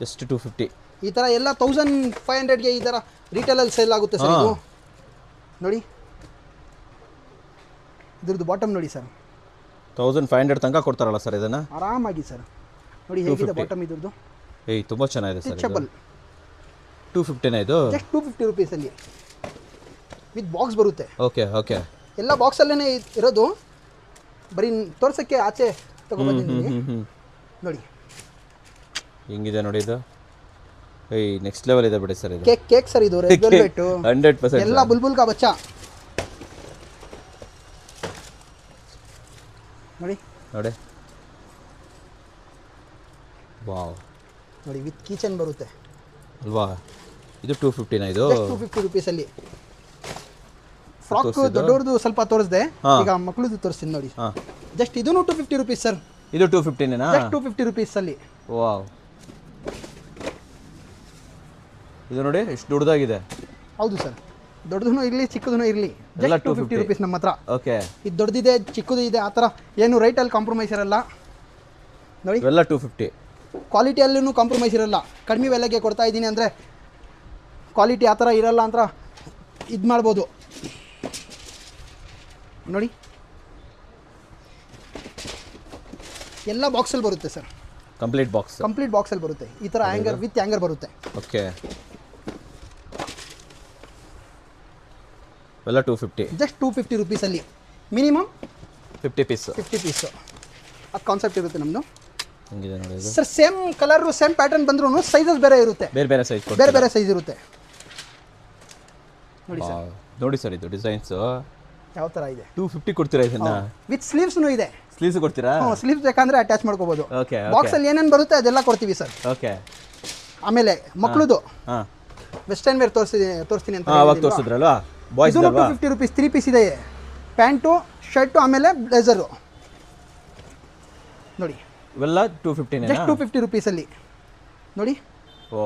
ಜಸ್ಟ್ 250. ಈ ಥರ ಎಲ್ಲ 1500ಗೆ ಈ ಥರ ರಿಟೇಲಲ್ಲಿ ಸೇಲ್ ಆಗುತ್ತೆ ಸರ್ ಇದು. ನೋಡಿ ಇದ್ರದ್ದು ಬಾಟಮ್ ನೋಡಿ ಸರ್, 1500 ತನಕ ಕೊಡ್ತಾರಲ್ಲ ಸರ್ ಇದನ್ನ ಆರಾಮಾಗಿ ಸರ್. ನೋಡಿ ಹೇಗಿದೆ ಬಾಟಮ್ ಇದ್ರದ್ದು. ತುಂಬ ಚೆನ್ನಾಗಿದೆ ಸರ್. ಸ್ಟ್ರೆಚಬಲ್. 250 ಇದು. ಜಸ್ಟ್ 250 ರುಪೀಸಲ್ಲಿ ವಿತ್ ಬಾಕ್ಸ್ ಬರುತ್ತೆ. ಓಕೆ ಓಕೆ, ಎಲ್ಲ ಬಾಕ್ಸಲ್ಲೇ ಇರೋದು, ಬರೀ ತೋರ್ಸೋಕ್ಕೆ ಆಚೆ ತಗೊಬಂದಿದ್ದೀನಿ. ನೋಡಿ ಹೆಂಗಿದೆ ನೋಡಿ ಇದು. ನೆಕ್ಸ್ಟ್ ಲೆವೆಲ್ ಇದೆ ಬಿಡಿ ಸರ್ ಇದು. ಕೇಕ್ ಸರ್ ಇದು, ರೆಡ್ ವೆಲ್ವೆಟ್ 100%. ಎಲ್ಲ ಬುಲ್ಬುಲ್ ಕಾ ಬಚ್ಚಾ. ನೋಡಿ ವಾವ್, ನೋಡಿ ವಿತ್ ಕಿಚನ್ ಬರುತ್ತೆ ಅಲ್ವಾ? ಇದು 250 ಇದು. 250 ರುಪೀಸಲ್ಲಿ. ಫ್ರಾಕ್ ದೊಡ್ಡವ್ರದ್ದು ಸ್ವಲ್ಪ ತೋರಿಸ್ದೆ, ಈಗ ಮಕ್ಕಳದ್ದು ತೋರಿಸ್ತೀನಿ ನೋಡಿ. ಜಸ್ಟ್ ಇದೂ 250 ರುಪೀಸ್ ಸರ್. ಇದು 250 ಜಸ್ಟ್ 250 ರುಪೀಸಲ್ಲಿ. ವಾವ್, ಇದು ನೋಡಿ ಎಷ್ಟು ದೊಡ್ಡದಾಗಿದೆ. ಹೌದು ಸರ್, ದೊಡ್ಡದೂ ಇರಲಿ ಚಿಕ್ಕದೂ ಇರಲಿ, ಜಸ್ಟ್ 250 ರುಪೀಸ್ ನಮ್ಮ ಹತ್ರ. ಓಕೆ, ಇದು ದೊಡ್ಡದಿದೆ ಚಿಕ್ಕದು ಇದೆ, ಆ ಥರ ಏನು ರೈಟಲ್ಲಿ ಕಾಂಪ್ರಮೈಸ್ ಇರಲ್ಲ. ನೋಡಿ ಎಲ್ಲ 250. ಕ್ವಾಲಿಟಿಯಲ್ಲೂ ಕಾಂಪ್ರಮೈಸ್ ಇರಲ್ಲ. ಕಡಿಮೆ ಬೆಲೆಗೆ ಕೊಡ್ತಾ ಇದ್ದೀನಿ ಅಂದರೆ ಕ್ವಾಲಿಟಿ ಆ ಥರ ಇರಲ್ಲ ಅಂತ ಇದು ಮಾಡ್ಬೋದು. ನೋಡಿ ಎಲ್ಲ ಬಾಕ್ಸಲ್ಲಿ ಬರುತ್ತೆ ಸರ್. ಕಂಪ್ಲೀಟ್ ಬಾಕ್ಸಲ್ಲಿ ಬರುತ್ತೆ. ಈ ಥರ ಹ್ಯಾಂಗರ್ ವಿತ್ ಹ್ಯಾಂಗರ್ ಬರುತ್ತೆ. ಓಕೆ, ಎಲ್ಲ 250. ಜಸ್ಟ್ 250 ರುಪೀಸಲ್ಲಿ ಮಿನಿಮಮ್ 50 ಪೀಸ್. ಆ ಕಾನ್ಸೆಪ್ಟ್ ಇರುತ್ತೆ ನಮ್ಮದು. ಹಂಗಿದೆ ನೋಡಿ ಇದು. Sir same colour same pattern ಬಂದ್ರೂ ಸೈಜಸ್ ಬೇರೆ ಇರುತ್ತೆ, ಬೇರೆ ಸೈಜ್, ಬೇರೆ ಸೈಜ್ ಇರುತ್ತೆ. ನೋಡಿ ಸರ್, ನೋಡಿ ಸರ್ ಇದು ಡಿಸೈನ್ಸ್ ಯಾವ ಥರ ಇದೆ. 250 ಕೊಡ್ತೀರಾ ಇದನ್ನ? ವಿತ್ ಸ್ಲೀವ್ಸ್ನೂ ಇದೆ. ಸ್ಲೀವ್ಸ್ ಕೊಡ್ತೀರಾ? ಸ್ಲೀವ್ಸ್ ಬೇಕಂದ್ರೆ ಅಟ್ಯಾಚ್ ಮಾಡ್ಕೋಬೋದು. ಓಕೆ, ಬಾಕ್ಸಲ್ಲಿ ಏನೇನು ಬರುತ್ತೆ ಅದೆಲ್ಲ ಕೊಡ್ತೀವಿ ಸರ್. ಓಕೆ, ಆಮೇಲೆ ಮಕ್ಕಳದು ಹಾಂ ವೆಸ್ಟರ್ನ್ ವೇರ್ ತೋರಿಸ್ತೀನಿ ಅಂತ ಅವಾಗ ತೋರಿಸಿದ್ರಲ್ವಾ? ಬಾಯ್ಸ್ ಇದು 250 ರುಪೀಸ್. 3 ಪೀಸ್ ಇದೆ, ಪ್ಯಾಂಟು ಶರ್ಟು ಆಮೇಲೆ ಬ್ಲೇಸರು. ನೋಡಿ ಇವೆಲ್ಲ 250. ಜಸ್ಟ್ 250 ರುಪೀಸಲ್ಲಿ. ನೋಡಿ ಓ,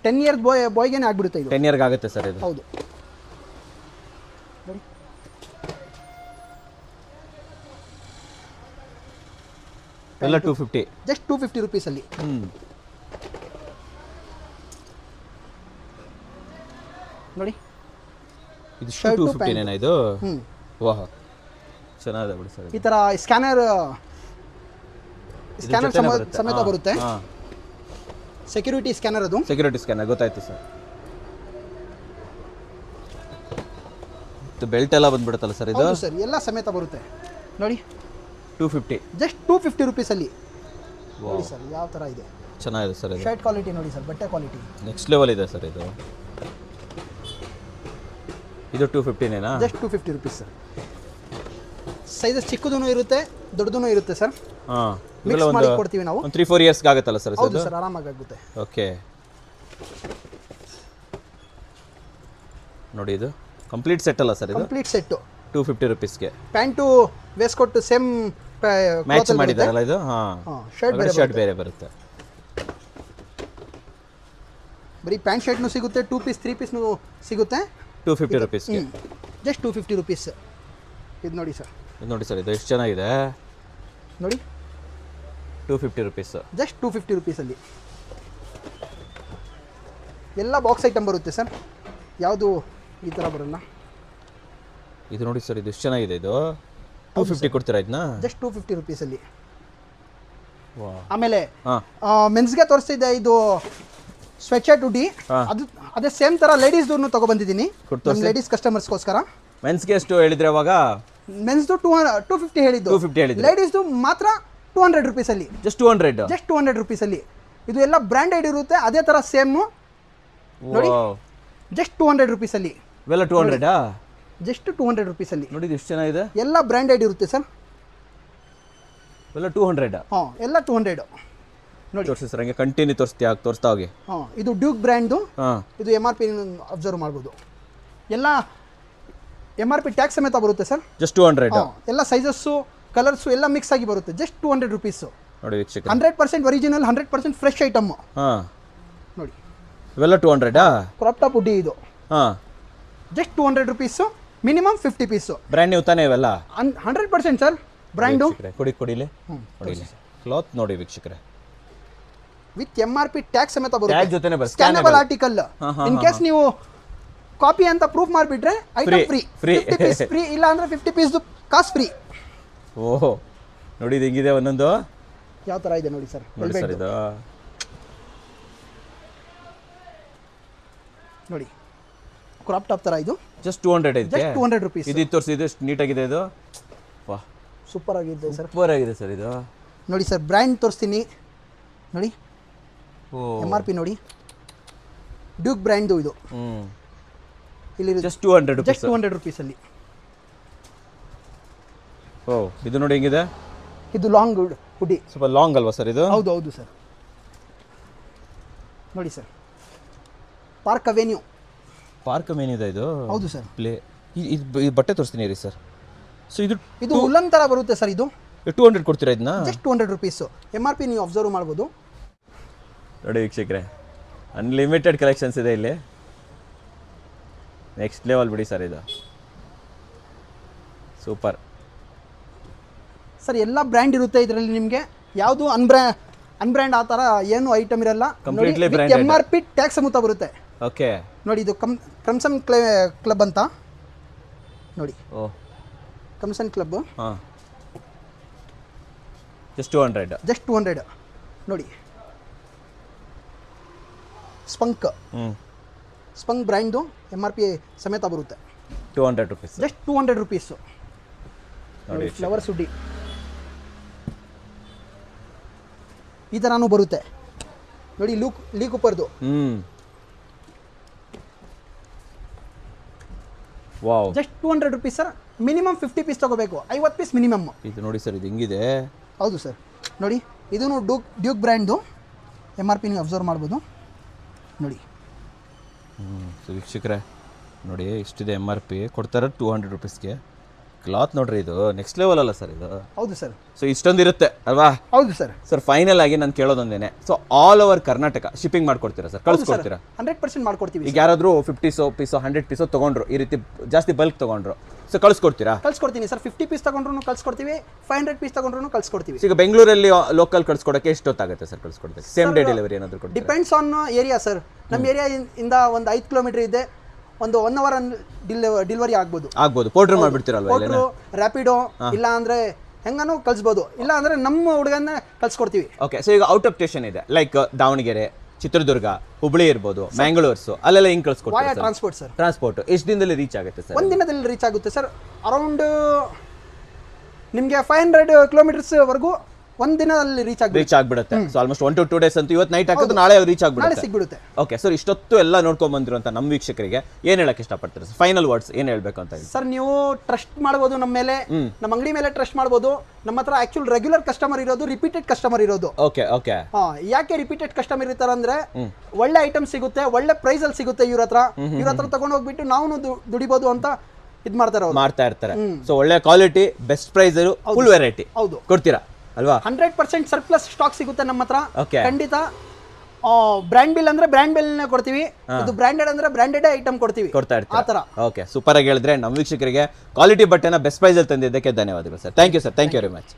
10 ಇಯರ್ಸ್ ಬಾಯ್ಗೇನೆ ಆಗ್ಬಿಡುತ್ತೆ ಇದು. 10 ಇಯರ್ಗೆ ಆಗುತ್ತೆ ಸರ್ ಇದು. ಹೌದು ನೋಡಿ ಎಲ್ಲ 250. ಜಸ್ಟ್ 250 ರುಪೀಸಲ್ಲಿ. ನೋಡಿ ಇದು 250 ಇದು. ವಾಹ್, ಚೆನ್ನಾಗಿದೆ ಬಿಡಿ ಸರ್. ಈ ಥರ ಸ್ಕ್ಯಾನರ್ ಸಮೇತ ಬರುತ್ತೆ. ಸೆಕ್ಯೂರಿಟಿ ಸ್ಕ್ಯಾನರ್, ಅದು ಸೆಕ್ಯೂರಿಟಿ ಸ್ಕ್ಯಾನರ್ ಗೊತ್ತಾಯ್ತು ಸರ್. ಬೆಲ್ಟ್ ಎಲ್ಲ ಬಂದ್ಬಿಡುತ್ತಲ್ಲ ಸರ್ ಇದು? ಸರ್ ಎಲ್ಲ ಸಮೇತ ಬರುತ್ತೆ. ನೋಡಿ 250. ಜಸ್ಟ್ 250 ರುಪೀಸಲ್ಲಿ. ನೋಡಿ ಸರ್ ಯಾವ ಥರ ಇದೆ. ಚೆನ್ನಾಗಿದೆ ಸರ್ ಇದು. ಶರ್ಟ್ ಕ್ವಾಲಿಟಿ ನೋಡಿ ಸರ್, ಬಟ್ಟೆ ಕ್ವಾಲಿಟಿ ನೆಕ್ಸ್ಟ್ ಲೆವೆಲ್ ಇದೆ ಸರ್ ಇದು. ಇದು 250 ಜಸ್ಟ್ 250 ರುಪೀಸ್ ಸರ್. ಸೈಜಸ್ ಚಿಕ್ಕದೂ ಇರುತ್ತೆ ದೊಡ್ಡದೂ ಇರುತ್ತೆ ಸರ್. ಹಾಂ, ಮಿಕ್ಸ್ ಮಾಡಿ ಕೊಡ್ತೀವಿ ನಾವು. 3-4 ಇಯರ್ಸ್ಗೆ ಆಗುತ್ತಲ್ಲ ಸರ್? ಹೌದು ಸರ್, ಆರಾಮಾಗಿ ಆಗುತ್ತೆ. ಓಕೆ, ನೋಡಿ ಇದು ಕಂಪ್ಲೀಟ್ ಸೆಟ್ ಅಲ್ಲ ಸರ್ ಇದು? Complete set 250 ರುಪೀಸ್ಗೆ. ಪ್ಯಾಂಟು ವೇಸ್ಟ್ ಕೊಟ್ಟು ಸೇಮ್ ಮ್ಯಾಚ್ ಮಾಡಿದಾರಲ್ಲ ಇದು? ಹಾಂ, ಶರ್ಟ್ ಬೇರೆ ಬರುತ್ತೆ. ಬರೀ ಪ್ಯಾಂಟ್ ಶರ್ಟ್ನು ಸಿಗುತ್ತೆ, 2 ಪೀಸ್ 3 ಪೀಸ್ನು ಸಿಗುತ್ತೆ. 250 ರುಪೀಸ್ಗೆ. Just 250 rupees. ಇದು ನೋಡಿ ಸರ್, ಇದು ನೋಡಿ ಸರ್, ಇದು ಎಷ್ಟು ಚೆನ್ನಾಗಿದೆ ನೋಡಿ. 250 ರುಪೀಸ್, ಜಸ್ಟ್ 250 ರುಪೀಸಲ್ಲಿ ಎಲ್ಲ ಬಾಕ್ಸ್ ಐಟಮ್ ಬರುತ್ತೆ ಸರ್, ಯಾವುದು ಈ ಥರ ಬರಲ್ಲ. ಇದು ನೋಡಿ ಸರ್, ಇದು ಎಷ್ಟು ಚೆನ್ನಾಗಿದೆ. ಇದು 250 ಕೊಡ್ತೀರಾ ಇದನ್ನ? ಜಸ್ಟ್ 250 ರುಪೀಸಲ್ಲಿ. ವಾ, ಆಮೇಲೆ ಹಾಂ ಮೆನ್ಸ್ಗೆ ತೋರಿಸ್ತಿದ್ದೆ, ಇದು ಸ್ವೆಟ್ ಶರ್ಟ್ ಹುಡಿ, ಅದು ಅದೇ ಸೇಮ್ ಥರ ಲೇಡೀಸ್ದು ತೊಗೊಬಂದಿದ್ದೀನಿ ನಮ್ಮ ಲೇಡೀಸ್ ಕಸ್ಟಮರ್ಸ್ಗೋಸ್ಕರ. ಮೆನ್ಸ್ಗೆ ಎಷ್ಟು ಹೇಳಿದ್ರೆ ಅವಾಗ? ಮೆನ್ಸ್ದು 250 ಹೇಳಿದ್ದು, 250 ಹೇಳಿದ್ರು. ಲೇಡೀಸ್ದು ಮಾತ್ರ 200 ರುಪೀಸಲ್ಲಿ. ಜಸ್ಟ್ 200? ಜಸ್ಟ್ 200 ರುಪೀಸಲ್ಲಿ. ಇದು ಎಲ್ಲ ಬ್ರ್ಯಾಂಡೆಡ್ ಇರುತ್ತೆ, ಅದೇ ಥರ ಸೇಮು ನೋಡಿ. ಜಸ್ಟ್ 200 ರುಪೀಸಲ್ಲಿ ಇವೆಲ್ಲ 200? ಜಸ್ಟ್ 200 ರುಪೀಸಲ್ಲಿ ನೋಡಿ, ಇದು ಎಷ್ಟು ಚೆನ್ನಾಗಿದೆ. ಎಲ್ಲ ಬ್ರ್ಯಾಂಡೆಡ್ ಇರುತ್ತೆ ಸರ್. ಇವೆಲ್ಲ 200? ಹಾಂ, ಎಲ್ಲ 200 ನೋಡಿ. ತೋರಿಸಿ ಸರ್, ಹಂಗೆ ಕಂಟಿನ್ಯೂ ತೋರಿಸ್ತಾ ಹೋಗಿ. ಹಾಂ, ಇದು ಡ್ಯೂಕ್ ಬ್ರ್ಯಾಂಡು. ಹಾಂ, ಇದು MRP ಅಬ್ಸರ್ವ್ ಮಾಡ್ಬೋದು. ಎಲ್ಲ MRP ಟ್ಯಾಕ್ಸ್ ಸಮೇತ ಬರುತ್ತೆ ಸರ್. ಜಸ್ಟ್ 200? ಎಲ್ಲ ಸೈಜಸ್ಸು ಕಲರ್ಸು ಎಲ್ಲ ಮಿಕ್ಸ್ ಆಗಿ ಬರುತ್ತೆ. ಜಸ್ಟ್ 200 ರುಪೀಸು ನೋಡಿ ವೀಕ್ಷಕ. 100% ಒರಿಜಿನಲ್, 100% ಫ್ರೆಶ್ ಐಟಮ್. ಹಾಂ, ನೋಡಿ ಇವೆಲ್ಲ 200? ಕ್ರಾಪ್ ಟಾಪ್ ಹುಡ್ಡಿ ಇದು. ಹಾಂ, just 200 rupees, minimum 50 piece. Brand new ತಾನೇ ಇವೆಲ್ಲ? 100% ಸರ್, ಬ್ರ್ಯಾಂಡು. ಕೊಡಿಲಿ ನೋಡಿಲಿ ಕ್ಲಾತ್ ನೋಡಿ ವೀಕ್ಷಕರೇ, ವಿತ್ MRP ಟ್ಯಾಕ್ಸ್ ಸಮೇತ ಟ್ಯಾಗ್ ಬರುತ್ತೆ. ಜೊತೆನೇ ಬರುತ್ತೆ. ಸ್ಕ್ಯಾನಬಲ್ ಆರ್ಟಿಕಲ್. ಇನ್ ಕೇಸ್ ನೀವು ಕಾಪಿ ಅಂತ ಪ್ರೂಫ್ ಮಾಡಿಬಿಟ್ರೆ ಐಟಮ್ ಫ್ರೀ. 50 ಪೀಸ್ ಫ್ರೀ, ಇಲ್ಲ ಅಂದ್ರೆ 50 ಪೀಸ್ದು ಕಾಸ್ಟ್ ಫ್ರೀ. ಓಹೋ, ನೋಡಿ ಇದು ಹೆಂಗಿದೆ ಒಂದೊಂದು, ಯಾವ ಥರ ಇದೆ ನೋಡಿ ಸರ್. ನೋಡಿ ಸರ್, ಇದು ನೋಡಿ ಕ್ರಾಪ್ ಟಾಪ್ ಥರ. ಇದು ಜಸ್ಟ್ 200 ಇದೆ. Just 200 rupees. ಇದು ತೋರಿಸಿ, ಇದು ಎಷ್ಟು ನೀಟಾಗಿದೆ. ಇದು ವಾಹ್, ಸೂಪರ್ ಆಗಿದೆ ಸರ್. ಸೂಪರ್ ಆಗಿದೆ ಸರ್ ಇದು. ನೋಡಿ ಸರ್, ಬ್ರ್ಯಾಂಡ್ ತೋರಿಸ್ತೀನಿ ನೋಡಿ. ಓ, MRP ನೋಡಿ, ಡ್ಯೂಕ್ ಬ್ರ್ಯಾಂಡು ಇದು. ಇಲ್ಲಿ ಜಸ್ಟ್ 200 ರುಪೀಸ್. ಜಸ್ಟ್ 200 ರುಪೀಸಲ್ಲಿ. ಓ, ಇದು ನೋಡಿ ಹೆಂಗಿದೆ. ಇದು ಲಾಂಗ್ ಹುಡಿ, ಸ್ವಲ್ಪ ಲಾಂಗ್ ಅಲ್ವಾ ಸರ್ ಇದು? ಹೌದು ಹೌದು ಸರ್. ನೋಡಿ ಸರ್, ಪಾರ್ಕ್ ಅವೆನ್ಯೂ. ಪಾರ್ಕ್ ಮೇನಿದೆ ಇದು? ಹೌದು ಸರ್. ಪ್ಲೇ ಇದು ಬಟ್ಟೆ ತೋರಿಸ್ತೀನಿ ರೀ ಸರ್. ಸೊ ಇದು ಉಲ್ಲನ್ ಥರ ಬರುತ್ತೆ ಸರ್. ಇದು 200 ಕೊಡ್ತೀರಾ ಇದನ್ನ? Just 200 rupees. MRP ನೀವು ಅಬ್ಸರ್ವ್ ಮಾಡ್ಬೋದು. ನೋಡಿ ವೀಕ್ಷಕರೇ, ಅನ್ಲಿಮಿಟೆಡ್ ಕಲೆಕ್ಷನ್ಸ್ ಇದೆ ಇಲ್ಲಿ. ನೆಕ್ಸ್ಟ್ ಲೆವೆಲ್ ಬಿಡಿ ಸರ್, ಇದು ಸೂಪರ್ ಸರ್. ಎಲ್ಲ ಬ್ರ್ಯಾಂಡ್ ಇರುತ್ತೆ ಇದರಲ್ಲಿ. ನಿಮಗೆ ಯಾವುದು ಅನ್ಬ್ರ್ಯಾಂಡ್ ಆ ಥರ ಏನು ಐಟಮ್ ಇರಲ್ಲ. Completely branded. MRP ಟ್ಯಾಕ್ಸ್ ಸಮೇತ ಬರುತ್ತೆ. ಓಕೆ, ನೋಡಿ ಇದು ಕ್ರಮ್ಸನ್ ಕ್ಲಬ್ ಅಂತ ನೋಡಿ. Oh, Crimsoune Club. ಹಾಂ, ಜಸ್ಟ್ 200. ಜಸ್ಟ್ 200 ನೋಡಿ. ಸ್ಪಂಕ್ ಬ್ರ್ಯಾಂಡು MRP ಸಮೇತ ಬರುತ್ತೆ. 200 ರುಪೀಸ್. ಜಸ್ಟ್ 200 ರುಪೀಸು ನೋಡಿ. ಫ್ಲವರ್ ಸುಡ್ಡಿ ಈ ಥರನೂ ಬರುತ್ತೆ ನೋಡಿ. ಲೀ ಕೂಪರ್ದು. Wow, just 200 rupees sir. Minimum 50 piece ತೊಗೋಬೇಕು, 50 ಪೀಸ್ ಮಿನಿಮಮ್. ಇದು ನೋಡಿ ಸರ್, ಇದು ಹೆಂಗಿದೆ. ಹೌದು ಸರ್. ನೋಡಿ, ಇದೂ ಡ್ಯೂಕ್ ಬ್ರ್ಯಾಂಡು. MRP ನೀವು ಅಬ್ಸರ್ವ್ ಮಾಡ್ಬೋದು ನೋಡಿ. ಸೊ ವೀಕ್ಷಕರೇ ನೋಡಿ, ಇಷ್ಟಿದೆ MRP. ಕೊಡ್ತಾರೆ 200 ರುಪೀಸ್ಗೆ. ಕ್ಲಾತ್ ನೋಡ್ರಿ, ಇದು ನೆಕ್ಸ್ಟ್ ಲೆವೆಲ್ ಅಲ್ಲ ಸರ್ ಇದು? ಹೌದು ಸರ್. ಸೊ ಇಷ್ಟೊಂದು ಇರುತ್ತೆ ಅಲ್ವಾ? ಹೌದು ಸರ್. ಸರ್ ಫೈನಲ್ ಆಗಿ ನಾನು ಕೇಳೋದೊಂದೇನೆ, so all over Karnataka shipping ಮಾಡ್ಕೊಡ್ತೀರಾ ಸರ್? ಕಳಿಸ್ಕೊಡ್ತೀರಾ? 100% ಮಾಡ್ಕೊಡ್ತೀವಿ. ಈಗ ಯಾರಾದರೂ 50 ಪೀಸೋ 100 ಪೀಸೋ ತೊಗೊಂಡ್ರು, ಈ ರೀತಿ ಜಾಸ್ತಿ ಬಲ್ಕ್ ತೊಗೊಂಡ್ರು, ಸೊ ಕಳಿಸ್ಕೊಡ್ತೀರಾ? ಕಳ್ಸ್ಕೊಡ್ತೀನಿ ಸರ್. 50 ಪೀಸ್ ತಗೊಂಡ್ರು ಕಳ್ಸ್ಕೊಡ್ತೀವಿ, 500 ಪೀಸ್ ತಗೊಂಡ್ರು ಕಳ್ಸ್ಕೊಡ್ತೀವಿ. ಈಗ ಬೆಂಗಳೂರಲ್ಲಿ ಲೋಕಲ್ ಕಳ್ಸ್ಕೊಡಕ್ಕೆ ಎಷ್ಟೊತ್ತಾಗುತ್ತೆ ಸರ್ ಕಳ್ಸ್ಕೊಡ್ತೀವಿ? ಸೇಮ್ ಡೇ ಡೆಲಿವರಿ ಏನಾದರೂ ಕೊಡ್ತೀರಾ? Depends on area sir. ನಮ್ಮ ಏರಿಯಾ ಇಂದ ಒಂದು 5 ಕಿಲೋಮೀಟರ್ ಇದೆ, ಒಂದು 1 ಅವರ್ ಡೆಲಿವರಿ ಆಗ್ಬೋದು. ಪೋರ್ಟರ್ ಮಾಡ್ಬಿಡ್ತೀರಲ್ವಾ? ರ್ಯಾಪಿಡೋ ಇಲ್ಲ ಅಂದ್ರೆ ಹೆಂಗಾನು ಕಳ್ಸ್ಬೋದು, ಇಲ್ಲ ಅಂದ್ರೆ ನಮ್ಮ ಹುಡುಗನ್ನ ಕಳ್ಸ್ಕೊಡ್ತೀವಿ. ಓಕೆ, ಸೊ ಈಗ ಔಟ್ ಆಫ್ ಸ್ಟೇಷನ್ ಇದೆ, ಲೈಕ್ ದಾವಣಗೆರೆ, ಚಿತ್ರದುರ್ಗ, ಹುಬ್ಳಿ ಇರ್ಬೋದು, ಮ್ಯಾಂಗ್ಳೂರ್ಸು, ಅಲ್ಲೆಲ್ಲ ಹಿಂಗೆ ಕಳ್ಸ್ಕೊಡ್ತೀವಿ. Transport sir. ಟ್ರಾನ್ಸ್ಪೋರ್ಟ್ ಎಷ್ಟು ದಿನದಲ್ಲಿ ರೀಚ್ ಆಗುತ್ತೆ ಸರ್? ಒಂದು ದಿನದಲ್ಲಿ ರೀಚ್ ಆಗುತ್ತೆ ಸರ್. ಅರೌಂಡ್ ನಿಮಗೆ 500 ಕಿಲೋಮೀಟರ್ಸ್ ವರೆಗೂ ಒಂದು ದಿನದಲ್ಲಿ ರೀಚ್ ಆಗ್ಬಿಡುತ್ತೆ. ಸೊ ಆಲ್ಮೋಸ್ಟ್ 1 to 2 days ಅಂತ. ಇವತ್ತು ನೈಟ್ ಹಾಕಿದ್ರೆ ನಾಳೆ ರೀಚ್ ಸಿಗ್ಬಿಡುತ್ತೆ. ಓಕೆ ಸರ್, ಇಷ್ಟೊತ್ತು ಎಲ್ಲ ನೋಡ್ಕೊಂಡ್ ಬಂದಿರುವಂತ ನಮ್ಮ ವೀಕ್ಷಕರಿಗೆ ಏನ್ ಹೇಳಕ್ ಇಷ್ಟಪಡ್ತೀರಾ ಸರ್? ಫೈನಲ್ ವರ್ಡ್ಸ್ ಏನ್ ಹೇಳ್ಬೇಕು ಅಂತ ಸರ್? ನೀವು ಟ್ರಸ್ಟ್ ಮಾಡ್ಬೋದು ನಮ್ಮ ಮೇಲೆ, ನಮ್ಮ ಅಂಗಡಿ ಮೇಲೆ ಟ್ರಸ್ಟ್ ಮಾಡ್ಬೋದು. ನಮ್ಮ ಹತ್ರ ಆಕ್ಚುಲ್ ರೆಗ್ಯುಲರ್ ಕಸ್ಟಮರ್ ಇರೋದು, ರಿಪೀಟೆಡ್ ಕಸ್ಟಮರ್ ಇರೋದು. Okay okay. ಯಾಕೆ ರಿಪೀಟೆಡ್ ಕಸ್ಟಮರ್ ಇರ್ತಾರೆ ಅಂದ್ರೆ, ಒಳ್ಳೆ ಐಟಮ್ ಸಿಗುತ್ತೆ, ಒಳ್ಳೆ ಪ್ರೈಸ್ ಅಲ್ಲಿ ಸಿಗುತ್ತೆ ಇವ್ರ ಹತ್ರ ತಗೊಂಡು ಹೋಗ್ಬಿಟ್ಟು ನಾವು ದುಡಿಬಹುದು ಅಂತ ಮಾಡ್ತಾ ಇರ್ತಾರೆ. ಸೊ ಒಳ್ಳೆ quality, best price, full variety ಹೌದು ಕೊಡ್ತೀರಾ ಅಲ್ವಾ? 100% ಸರ್ಪ್ಲಸ್ ಸ್ಟಾಕ್ ಸಿಗುತ್ತೆ ನಮ್ಮ ಹತ್ರ. ಖಂಡಿತ ಬ್ರ್ಯಾಂಡ್ ಬಿಲ್ ಅಂದ್ರೆ ಬ್ರ್ಯಾಂಡ್ ಬಿಲ್ ಕೊಡ್ತೀವಿ, ಇದು ಬ್ರಾಂಡೆಡ್ ಅಂದ್ರೆ ಬ್ರಾಂಡೆಡ್ ಐಟಮ್ ಕೊಡ್ತೀವಿ, ಕೊಡ್ತಾ ಆ ಇರ್ತೀರಾ? ತರ. ಓಕೆ, ಸೂಪರ್ ಆಗಿ ಹೇಳಿದ್ರೆ. ನಮ್ಮ ವೀಕ್ಷಕರಿಗೆ ಕ್ವಾಲಿಟಿ ಬಟ್ಟೆನ ಬೆಸ್ಟ್ ಪ್ರೈಸ್ ಅಲ್ಲಿ ತಂದಿದ್ದಕ್ಕೆ ಧನ್ಯವಾದಗಳು sir. Thank you sir, thank you very much.